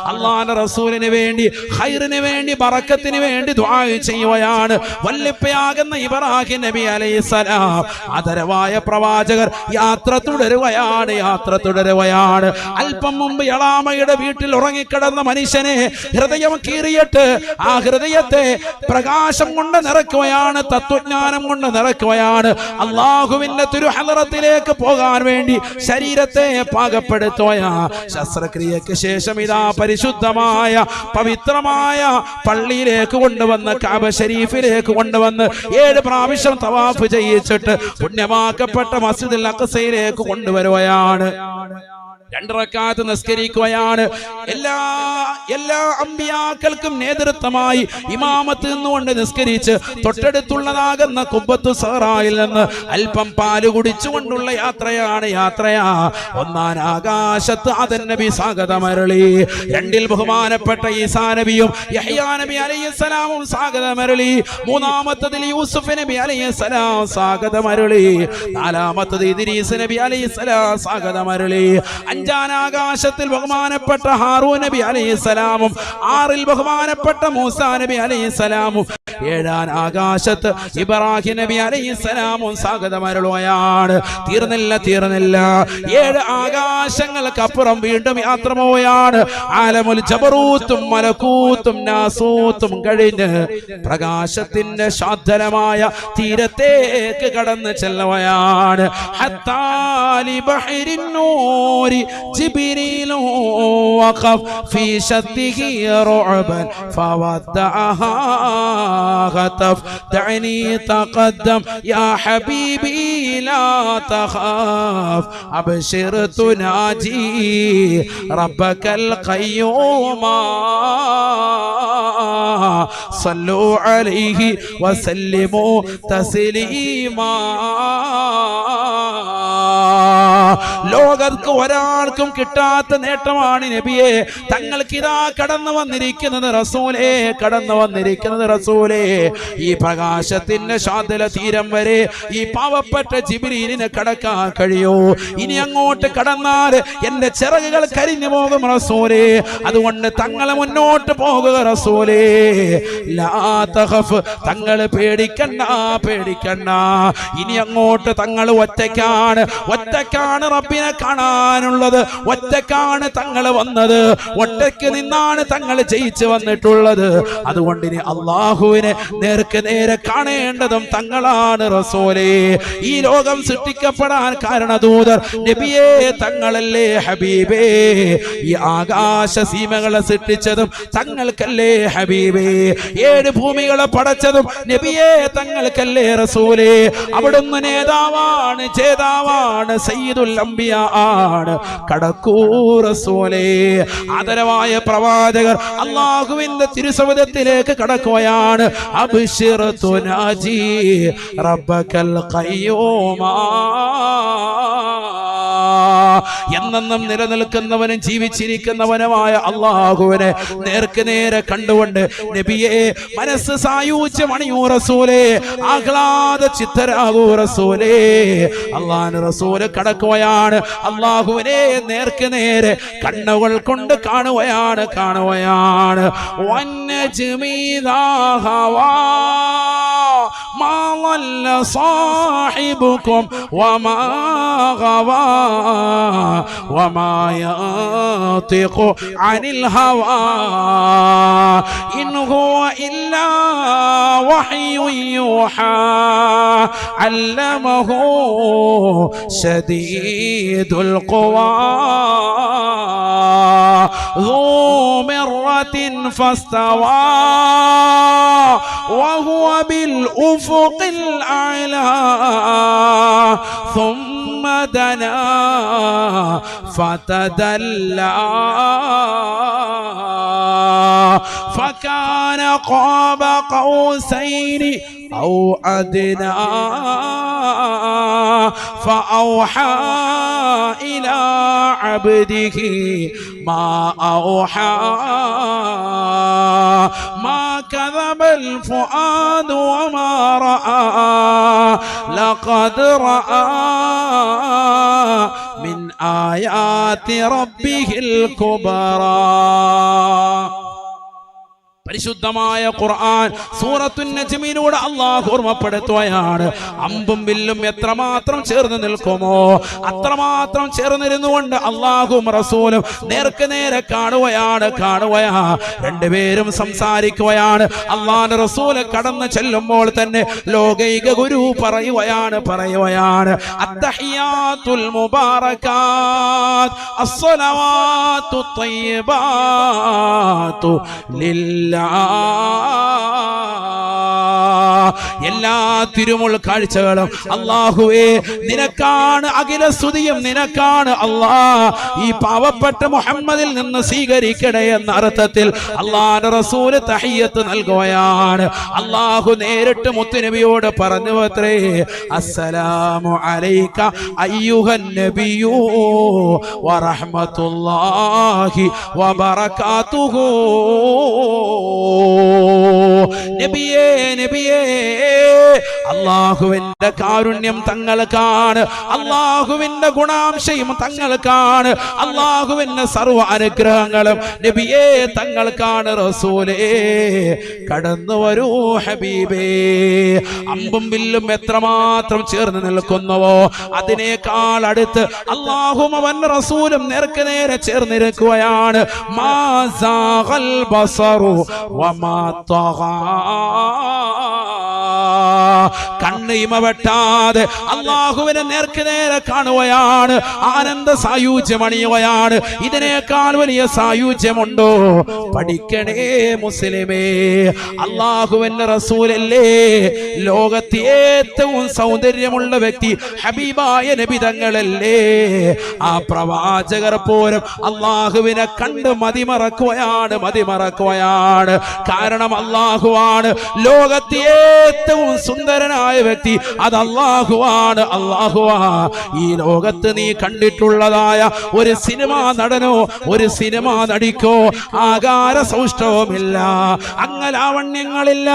അല്ലാഹുവിന്റെ റസൂലിന് വേണ്ടി, ഖൈറിന് വേണ്ടി, ബറക്കത്തിന് വേണ്ടി ദുആ ചെയ്യുകയാണ് വല്ലിപ്പയാകുന്ന ഇബ്രാഹിം നബി അലൈഹിസ്സലാം. ആദരവായ പ്രവാചകർ യാത്ര തുടരുകയാണ്. അല്പം മുമ്പ് യളാമയുടെ വീട്ടിൽ ഉറങ്ങിക്കിടന്ന മനുഷ്യനെ ഹൃദയം കീറിയിട്ട് ആ ഹൃദയത്തെ പ്രകാശം കൊണ്ട് നിറയ്ക്കുകയാണ്, തത്വജ്ഞാനം കൊണ്ട് നിറയ്ക്കുകയാണ്. അള്ളാഹുവിന്റെ തിരുഹളറത്തിലേക്ക് പോകാൻ വേണ്ടി ശരീരത്തെ പാകപ്പെടുത്തുകയാ. ശസ്ത്രക്രിയക്ക് ശേഷം ഇതാ പരിശുദ്ധമായ പവിത്രമായ പള്ളിയിലേക്ക് കൊണ്ടുവന്ന്, കഅബ ശരീഫിലേക്ക് കൊണ്ടുവന്ന് 7 പ്രാവശ്യം തവാഫ് ചെയ്യിച്ചിട്ട് പുണ്യമാക്കപ്പെട്ട മസ്ജിദുൽ അഖ്സയിലേക്ക് കൊണ്ടുവരുകയാണ്. 2 റക്അത്ത് നിസ്കരിക്കുകയാണ്. എല്ലാ അമ്പിയാക്കൾക്കും നേതൃത്വമായി ഇമാമത്ത് നിന്നുകൊണ്ട് നിസ്കരിച്ച് തൊട്ടടുത്തുള്ളതാകുന്ന കുബ്ബത്തു സഹറായിൽ നിന്ന് അല്പം പാല് കുടിച്ചുകൊണ്ടുള്ള യാത്രയാ. 1-ാം ആകാശത്ത് ആദം നബി സ്വാഗതമരുളി. 2-ൽ ബഹുമാനപ്പെട്ട ഈസാ നബിയും യഹ്യാ നബി അലൈഹിസ്സലാമും സ്വാഗതമരുളി. 3-ാമത്തതിൽ യൂസുഫ് നബി അലൈഹിസ്സലാം സ്വാഗതമരുളി. 4-ാമത്തത് ഇദ്രീസ് നബി അലൈഹിസ്സലാം സ്വാഗതമരുളി. 5-ാം ആകാശത്തിൽ ബഹുമാനപ്പെട്ട ഹാറൂൻ നബി അലൈഹിസ്സലാമും 6-ൽ ബഹുമാനപ്പെട്ട മൂസാ നബി അലൈഹിസ്സലാമും 7-ാം ആകാശത്ത് ഇബ്രാഹിം നബി അലൈഹിസ്സലാമും സ്വാഗതമരുളുകയാണ്. തീർന്നില്ല 7 ആകാശങ്ങൾക്കപ്പുറം വീണ്ടും യാത്ര പോവുകയാണ്. ആലമുൽ ജബറൂത്തും മലക്കൂത്തും നാസൂത്തും കഴിഞ്ഞ് പ്രകാശത്തിന്റെ ശാന്തമായ തീരത്തേക്ക് കടന്നു ചെല്ലുകയാണ്. ഹത്താലി ബഹരിൻ നൂരി ജിബ്രീലു വഖഫ് ഫീ ശദ്ദിഹി റഉബൻ ഫവദ്ദഅഹാ ഖതഫ് ദഅനി തഖദ്ദം യാ ഹബീബി ലാ തഖാഫ് അബ്ശിർ തുനാജി റബ്ബകൽ ഖയ്യൂമ സല്ലു അലൈഹി വസല്ലിമു തസ്ലീമാ. ലോകർക്ക് ഒരാൾക്കും കിട്ടാത്ത നേട്ടമാണ് നബിയെ. തങ്ങൾക്ക് ഇതാ കടന്നു വന്നിരിക്കുന്നത് റസൂലേ. ഈ പ്രകാശത്തിന്റെ ശാന്തല തീരം വരെ ഈ പാവപ്പെട്ട ജിബ്രീലിനെ കടക്കാൻ കഴിയോ? ഇനി അങ്ങോട്ട് കടന്നാൽ എന്റെ ചിറകുകൾ കരിഞ്ഞു പോകും റസൂലേ. അതുകൊണ്ട് തങ്ങളെ മുന്നോട്ട് പോകുക റസൂലേ. ലാ തഖഫ്, തങ്ങൾ പേടിക്കണ്ട. ഇനി അങ്ങോട്ട് തങ്ങൾ ഒറ്റയ്ക്കാണ് റബ്ബിനെ കാണാനുള്ളത്. ഒറ്റയ്ക്കാണ് തങ്ങൾ വന്നത്. ഒറ്റയ്ക്ക് നിന്നാണ് തങ്ങൾ ജയിച്ചു വന്നിട്ടുള്ളത്. അതുകൊണ്ട് ഇനി അള്ളാഹുവിനെ നേരെ കാണേണ്ടതും തങ്ങളാണ് റസൂലേ. ഈ ലോകം സൃഷ്ടിക്കപ്പെടാൻ കാരണദൂതർ നബിയേ തങ്ങളല്ലേ ഹബീബേ. ഈ ആകാശ സീമകളെ സൃഷ്ടിച്ചതും തങ്ങൾക്കല്ലേ ഹബീബേ. 7 ഭൂമികളെ പടച്ചതും നബിയേ തങ്ങൾക്കല്ലേ റസൂലേ. അവിടുന്ന് നേതാവാണ്, ജേതാവാണ്, സയ്യിദുൽ അംബിയ ആണ്. കടക്കൂ റസൂലേ. ആദരവായ പ്രവാചകർ അല്ലാഹുവിന്റെ തിരുസവിധത്തിലേക്ക് കടക്കുകയാണ്. അബ്ശിർ തുനാജി റബ്ബകൽ ഖയ്യൂമ. എന്നെന്നും നിലനിൽക്കുന്നവനും ജീവിച്ചിരിക്കുന്നവനുമായ അള്ളാഹുവിനെ നേരെ കണ്ടുകൊണ്ട് നബിയെ മനസ്സ് സായൂജ്യമണിയൂ റസൂലേ. ആഹ്ലാദ ചിത്തരാകൂ റസൂലേ. അള്ളാഹു റസൂല് കടക്കുകയാണ്. അള്ളാഹുവിനെ നേരെ കണ്ണുകൾ കൊണ്ട് കാണുകയാണ്. വന്നജ്മി ഇദാ ഹവാ മാ ളല്ല സാഹിബുകും വമാ ഗവാ വമാ യന്തിഖു അനിൽ ഹവാ ഇൻ ഹുവ ഇല്ലാ വഹ്യുൻ യൂഹാ അല്ലമഹു ശദീദുൽ ഖുവാ ذو مرة فاستوى وهو بالأفق الأعلى ثم دنا فتدلى فكان قاب قوسين أو أدنى فأوحى إلى عبده ما أوحى ما كذب الفؤاد وما رأى لقد رأى من آيات ربه الكبرى. പരിശുദ്ധമായ ഖുർആൻ സൂറത്തുൻ നജ്മിലൂടെ അല്ലാഹു ഓർമ്മപ്പെടുത്തുകയാണ്. അമ്പും വില്ലും എത്രമാത്രം ചേർന്ന് നിൽക്കുമോ അത്രമാത്രം ചേർന്നിരുന്നുകൊണ്ട് അല്ലാഹുവും റസൂലും നേരെ കാണുകയാണ്. രണ്ടുപേരും സംസാരിക്കുകയാണ്. അല്ലാഹുവിന്റെ റസൂല് കടന്നു ചെല്ലുമ്പോൾ തന്നെ ലോകൈക ഗുരു പറയുകയാണ് അത്തഹിയാത്തുൽ മുബാറകാത്ത് അസ്സലവാത്തു ത്വയ്യിബാത്തു ലില്ലാഹ് എല്ലാ തിരുമുൾ കാഴ്ചകളും അല്ലാഹുവേ നിനക്കാണ്, അഖില സ്തുതിയും നിനക്കാണ് അല്ലാ. ഈ പാവപ്പെട്ട മുഹമ്മദിൽ നിന്ന് സ്വീകരിക്കണേ എന്ന അർത്ഥത്തിൽ അല്ലാഹുവിന്റെ റസൂൽ തഹിയ്യത്ത് നൽകുകയാണ്. അല്ലാഹു നേരിട്ട് മുത്തുനബിയോട് പറഞ്ഞു അത്രേ, അസ്സലാമു അലൈക അയ്യുഹൻ നബിയു വറഹ്മത്തുള്ളാഹി വബറകാതുഹു. നബിയേ നബിയേ, അല്ലാഹുവിന്റെ കാരുണ്യം തങ്ങൾക്കാണ്, അല്ലാഹുവിന്റെ ഗുണാംശയും തങ്ങൾക്കാണ്, അല്ലാഹുവിന്റെ സർവ്വ അനുഗ്രഹങ്ങളും നബിയേ തങ്ങൾക്കാണ്. റസൂലേ കടന്നു വരൂ ഹബീബേ. അമ്പും വില്ലും എത്രമാത്രം ചേർന്ന് നിൽക്കുന്നുവോ അതിനേക്കാൾ അടുത്ത് അല്ലാഹും അവന്റെ റസൂലും നേർക്ക് നേരെ ചേർന്നിരിക്കുകയാണ്. മാ സാഗൽ ബസറു വമാ തഗാ. കണ്ണ് ഇമ വെട്ടാതെ അല്ലാഹുവിനെ നേർക്ക് നേരെ കാണുകയാണ്, ആനന്ദ സായുജ്യമണിയുകയാണ്. ഇതിനേക്കാൾ വലിയ സായുജ്യമുണ്ടോ? പഠിക്കണേ മുസ്ലിമേ. അല്ലാഹുവിന്റെ റസൂലല്ലേ ലോകത്തെ ഏറ്റവും സൗന്ദര്യമുള്ള വ്യക്തി, ഹബീബായ നബി തങ്ങളല്ലേ. ആ പ്രവാചകർ പോലും അല്ലാഹുവിനെ കണ്ട് മതിമറക്കുകയാണ്. കാരണം അല്ലാഹുവാണ് ലോകത്തെ ഏറ്റവും സുന്ദരനായ വ്യക്തി, അത് അല്ലാഹുവാണ്. അല്ലാഹുവാ ഈ ലോകത്ത് നീ കണ്ടിട്ടുള്ളതായ ഒരു സിനിമാ നടനോ ഒരു സിനിമാ നടിക്കോ ആകാര സൗഷ്ഠവമില്ല, അംഗലാവണ്യങ്ങളില്ല.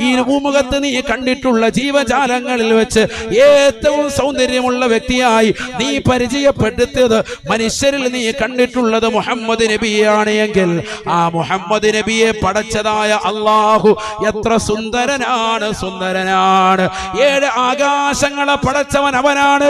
ഈ ഭൂമുഖത്ത് നീ കണ്ടിട്ടുള്ള ജീവജാലങ്ങളിൽ വെച്ച് ഏറ്റവും സൗന്ദര്യമുള്ള വ്യക്തിയായി നീ പരിചയപ്പെടുത്തിയത്, മനുഷ്യരിൽ നീ കണ്ടിട്ടുള്ളത് മുഹമ്മദ് നബിയാണ് എങ്കിൽ ആ മുഹമ്മദ് നബിയെ പടച്ചതായ അല്ലാഹു എത്ര സുന്ദരനാണ്. ഏഴ് ആകാശങ്ങളെ പടച്ചവൻ അവനാണ്.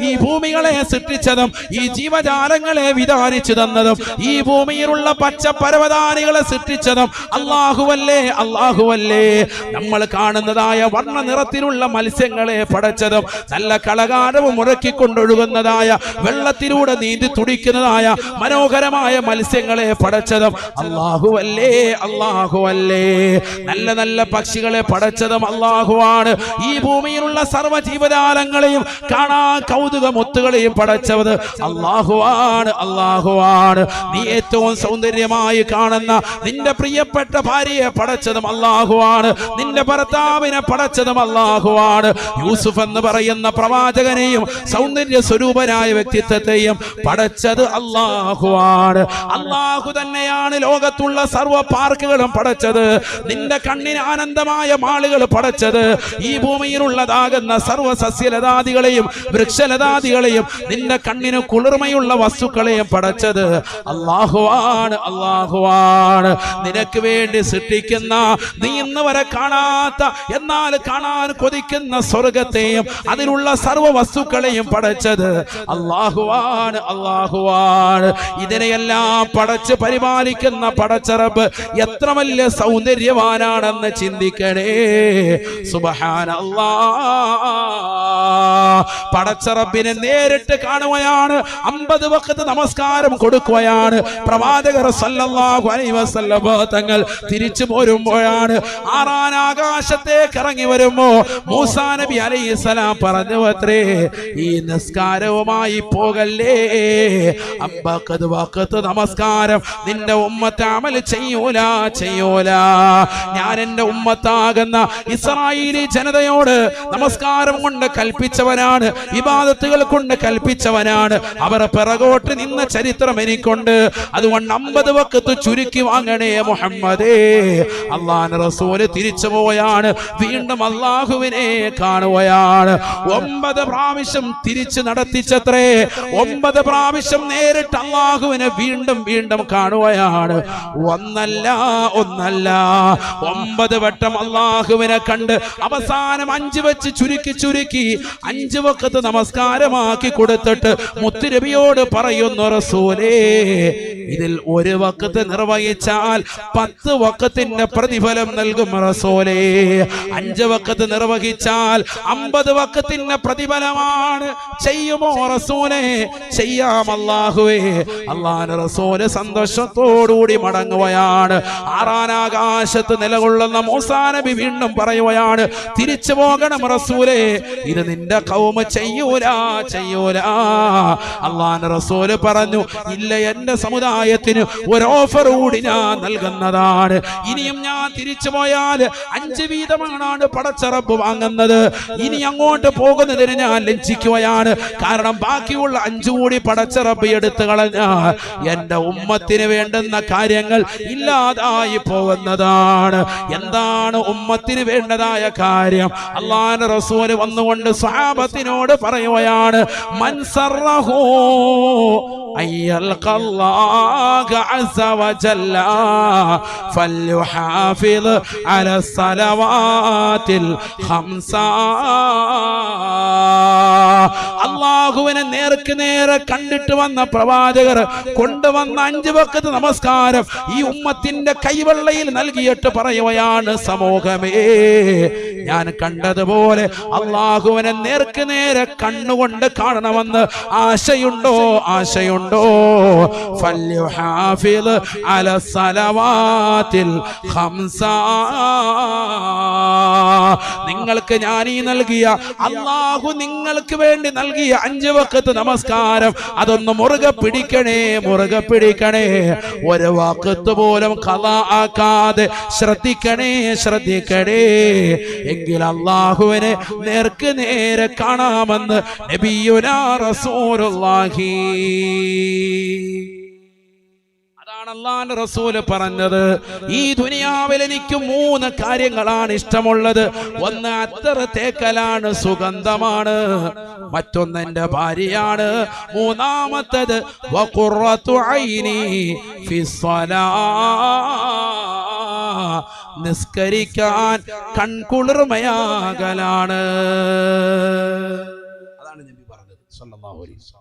ഈ ഭൂമികളെ സൃഷ്ടിച്ചതും ഈ ജീവജാലങ്ങളെ വിധാനിച്ചു തന്നതും ഈ ഭൂമിയിലുള്ള പച്ച പരവതാനികളെ സൃഷ്ടിച്ചതും അല്ലാഹുവല്ലേ. നമ്മൾ കാണുന്നതായ വർണ്ണ നിറത്തിലുള്ള മത്സ്യങ്ങളെ പടച്ചതും നല്ല കളകാരവും മുഴക്കിക്കൊണ്ടൊഴുകുന്നതായ വെള്ളത്തിലൂടെ നീന്തി തുടിക്കുന്നതായ മനോഹരമായ മത്സ്യങ്ങളെ പടച്ചതും അല്ലാഹുവല്ലേ. നല്ല നല്ല പക്ഷികളെ പടച്ചതും അല്ലാഹുവാണ്. ഈ ഭൂമിയിലുള്ള സർവ്വ ജീവജാലങ്ങളെയും കാണാൻ കൗതുകമുത്തുകളെയും പടച്ചത് അല്ലാഹുവാണ്. നീ ഏറ്റവും സൗന്ദര്യമായി കാണുന്ന നിന്റെ പ്രിയപ്പെട്ട ഭാര്യയെ പടച്ചതും അല്ലാഹുവാണ്. നിന്റെ ഭർത്താവിനെ പടച്ചതും അല്ലാഹുവാണ്. യൂസുഫ് എന്ന് പറയുന്ന പ്രവാചകനെയും സൗന്ദര്യ സ്വരൂപനായ വ്യക്തിത്വത്തെയും പടച്ചത് അല്ലാഹുവാണ്. അല്ലാഹു തന്നെയാണ് ലോകത്തുള്ള സർവ്വ പാർക്കുകളും പടച്ചത്. നിന്റെ കണ്ണിന് ആനന്ദമായ മാളുകൾ പടച്ചത്. ഈ ഭൂമിയിലുള്ളതാകുന്ന സർവ്വ സസ്യലതാദികളെയും വൃക്ഷലതാദികളെയും നിന്റെ കണ്ണിന് കുളിർമയുള്ള വസ്തുക്കളെയും പടച്ചത് അല്ലാഹുവാണ്. നിനക്ക് വേണ്ടി സൃഷ്ടിക്കുന്ന, നീ ഇന്ന് വരെ കാണാത്ത എന്നാൽ കാണാൻ കൊതിക്കുന്ന സ്വർഗത്തെയും അതിലുള്ള സർവ്വ വസ്തുക്കളെയും പടച്ചത് അല്ലാഹുവാണ്. ഇതിനെയെല്ലാം പടച്ച് പരിപാലിക്കുന്ന പടച്ചറബ് എത്ര വലിയ സൗന്ദര്യവാനാണെന്ന് ചിന്തിക്കണേ. സുബ്ഹാനല്ലാഹ്. പടച്ചറബിനെ നേരിട്ട് കാണുകയാണ്, 50 വഖത്ത് നമസ്കാരം കൊടുക്കുകയാണ്. പ്രവാചകർ സല്ലല്ലാഹു അലൈഹി വസല്ലം തങ്ങൾ തിരിച്ചു പോരുമ്പോഴാണ്, ആറാൻ ആകാശത്തേക്ക് ഇറങ്ങി വരുമ്പോ മൂസാ നബി അലൈഹിസ്സലാം പറഞ്ഞു അത്രേ, ഈ നിസ്കാരവുമായി പോകല്ലേ, 50 വഖത്ത് നമസ്കാരം നിന്റെ ഉമ്മത്ത് അമൽ ചെയ്യൂല. ഞാൻ എന്റെ ഉമ്മത്താകുന്ന ഇസ്രായേലി ജനതയോട് നമസ്കാരം കൊണ്ട് കൽപ്പിച്ചവനാണ്, ഇബാദത്തുകൾ കൊണ്ട് കൽപ്പിച്ചവനാണ്. അവർ പിറകോട്ട് നിന്ന ചരിത്രം എനിക്കുണ്ട്. അതുകൊണ്ട് 50 വഖത്ത് ചുരുക്കി വാങ്ങണേ മുഹമ്മദേ. അല്ലാഹുവിന്റെ റസൂൽ തിരിച്ചു പോയാണ്, വീണ്ടും അല്ലാഹുവിനെ കാണുകയാണ്. 9 പ്രാവശ്യം തിരിച്ചു നടത്തിച്ചത്രേ. 9 പ്രാവശ്യം നേരിട്ട് അല്ലാഹുവിനെ വീണ്ടും കാണുകയാണ്. ഒന്നല്ല 9 വട്ടം അല്ലാഹുവിനെ കണ്ട് അവസാനം 5 വെച്ച് ചുരുക്കി 5 വഖത്ത് നമസ്കാരമാക്കി കൊടുത്തിട്ട് മുത്തുനബിയോട് പറയുന്നു, റസൂലേ ഇതിൽ ഒരു വഖത്ത് നിർവഹിച്ചാൽ 10 വഖത്തിന്റെ പ്രതിഫലം നൽകും റസൂലേ. 5 വഖത്ത് നിർവഹിച്ചാൽ 50 വഖത്തിന്റെ പ്രതിഫലമാണ്. ചെയ്യുമോ റസൂലേ? ചെയ്യാം അല്ലാഹുവേ. അല്ലാഹുവിന്റെ റസൂല് സന്തോഷത്തോടുകൂടി മടങ്ങുകയാണ്. ആറാനാകാശത്ത് നിലകൊള്ളുന്ന മൂസാ നബി വീണ്ടും പറയുകയാണ്, തിരിച്ചു പോകണം റസൂലേ, ഇത് നിന്റെ ഖൗമ ചെയ്യൂല. അല്ലാഹുവിന്റെ റസൂല് പറഞ്ഞു, ഇല്ല, എന്റെ സമുദായത്തിന് ഒരു ഓഫർ കൂടി ഞാൻ നൽകുന്നതാണ്. ഇനിയും ഞാൻ തിരിച്ചു പോയാൽ 5 വീതമാണ് പടച്ച റബ്ബ് വാങ്ങുന്നത്. ഇനി അങ്ങോട്ട് പോകുന്നതിന് ഞാൻ ലജ്ജിക്കുകയാണ്. കാരണം ബാക്കിയുള്ള 5 കൂടി പടച്ച റബ്ബ് എടുത്തു കളഞ്ഞാൽ എന്റെ ഉമ്മത്തിന് വേണ്ടുന്ന കാര്യങ്ങൾ ഇല്ലാതായി പോകുന്നതാണ്. എന്താണ് ഉമ്മത്തിന് വേണ്ടതായ കാര്യം? അല്ലാഹുവിന്റെ റസൂല് വന്നുകൊണ്ട് സ്വഹാബത്തിനോട് പറയുകയാണ്, മൻ സറഹു അയ്യൽഖല്ലാഹ അസ്സ വജല്ല ഫൽയുഹാഫിദ് അലാ സലവാതിൽ ഖംസ. അല്ലാഹുവിനെ നേർക്ക് നേരെ കണ്ടിട്ട് വന്ന പ്രവാചകർ കൊണ്ടുവന്ന 5 വഖത്ത് നമസ്കാരം ഈ ഉമ്മത്തിന്റെ കൈവെള്ളയിൽ നൽകിയിട്ട് പറയുകയാണ്, സമൂഹമേ, ഞാൻ കണ്ടതുപോലെ അല്ലാഹുവിനെ നേർക്ക് നേരെ കണ്ണുകൊണ്ട് കാണണമെന്ന് ആശയുണ്ടോ? ഫൽയുഹാഫിദ് അലാ സലവാതിൽ ഖംസ. നിങ്ങൾക്ക് ഞാൻ ഈ നൽകിയ, അല്ലാഹു നിങ്ങൾക്ക് വേണ്ടി നൽകിയ 5 വഖത്ത് നമസ്കാരം അതൊന്ന് മുറുകെ പിടിക്കണേ. ഒരു വഖത്ത് പോലും ഖളാ ആക്കാതെ ശ്രദ്ധിക്കണേ. എങ്കിൽ അല്ലാഹുവിനെ നേർക്ക് നേരെ കാണാമെന്ന് നബിയുനാ റസൂലുള്ളാഹി. അല്ലാഹുവിന്റെ റസൂല് പറഞ്ഞത്, ഈ ദുനിയാവിൽ എനിക്ക് 3 കാര്യങ്ങളാണ് ഇഷ്ടമുള്ളത്. ഒന്ന് അത്തർ തേക്കലാണ്, സുഗന്ധമാണ്. മറ്റൊന്ന് എന്റെ ഭാര്യയാണ്. മൂന്നാമത്തേത് വഖുറത്തു ഐനി ഫിസ്സലാ, നിസ്കരിക്കാൻ കൺകുളിർമയാകലാണ്. അതാണ് നബി പറഞ്ഞത് സല്ലല്ലാഹു അലൈഹി വസല്ലം.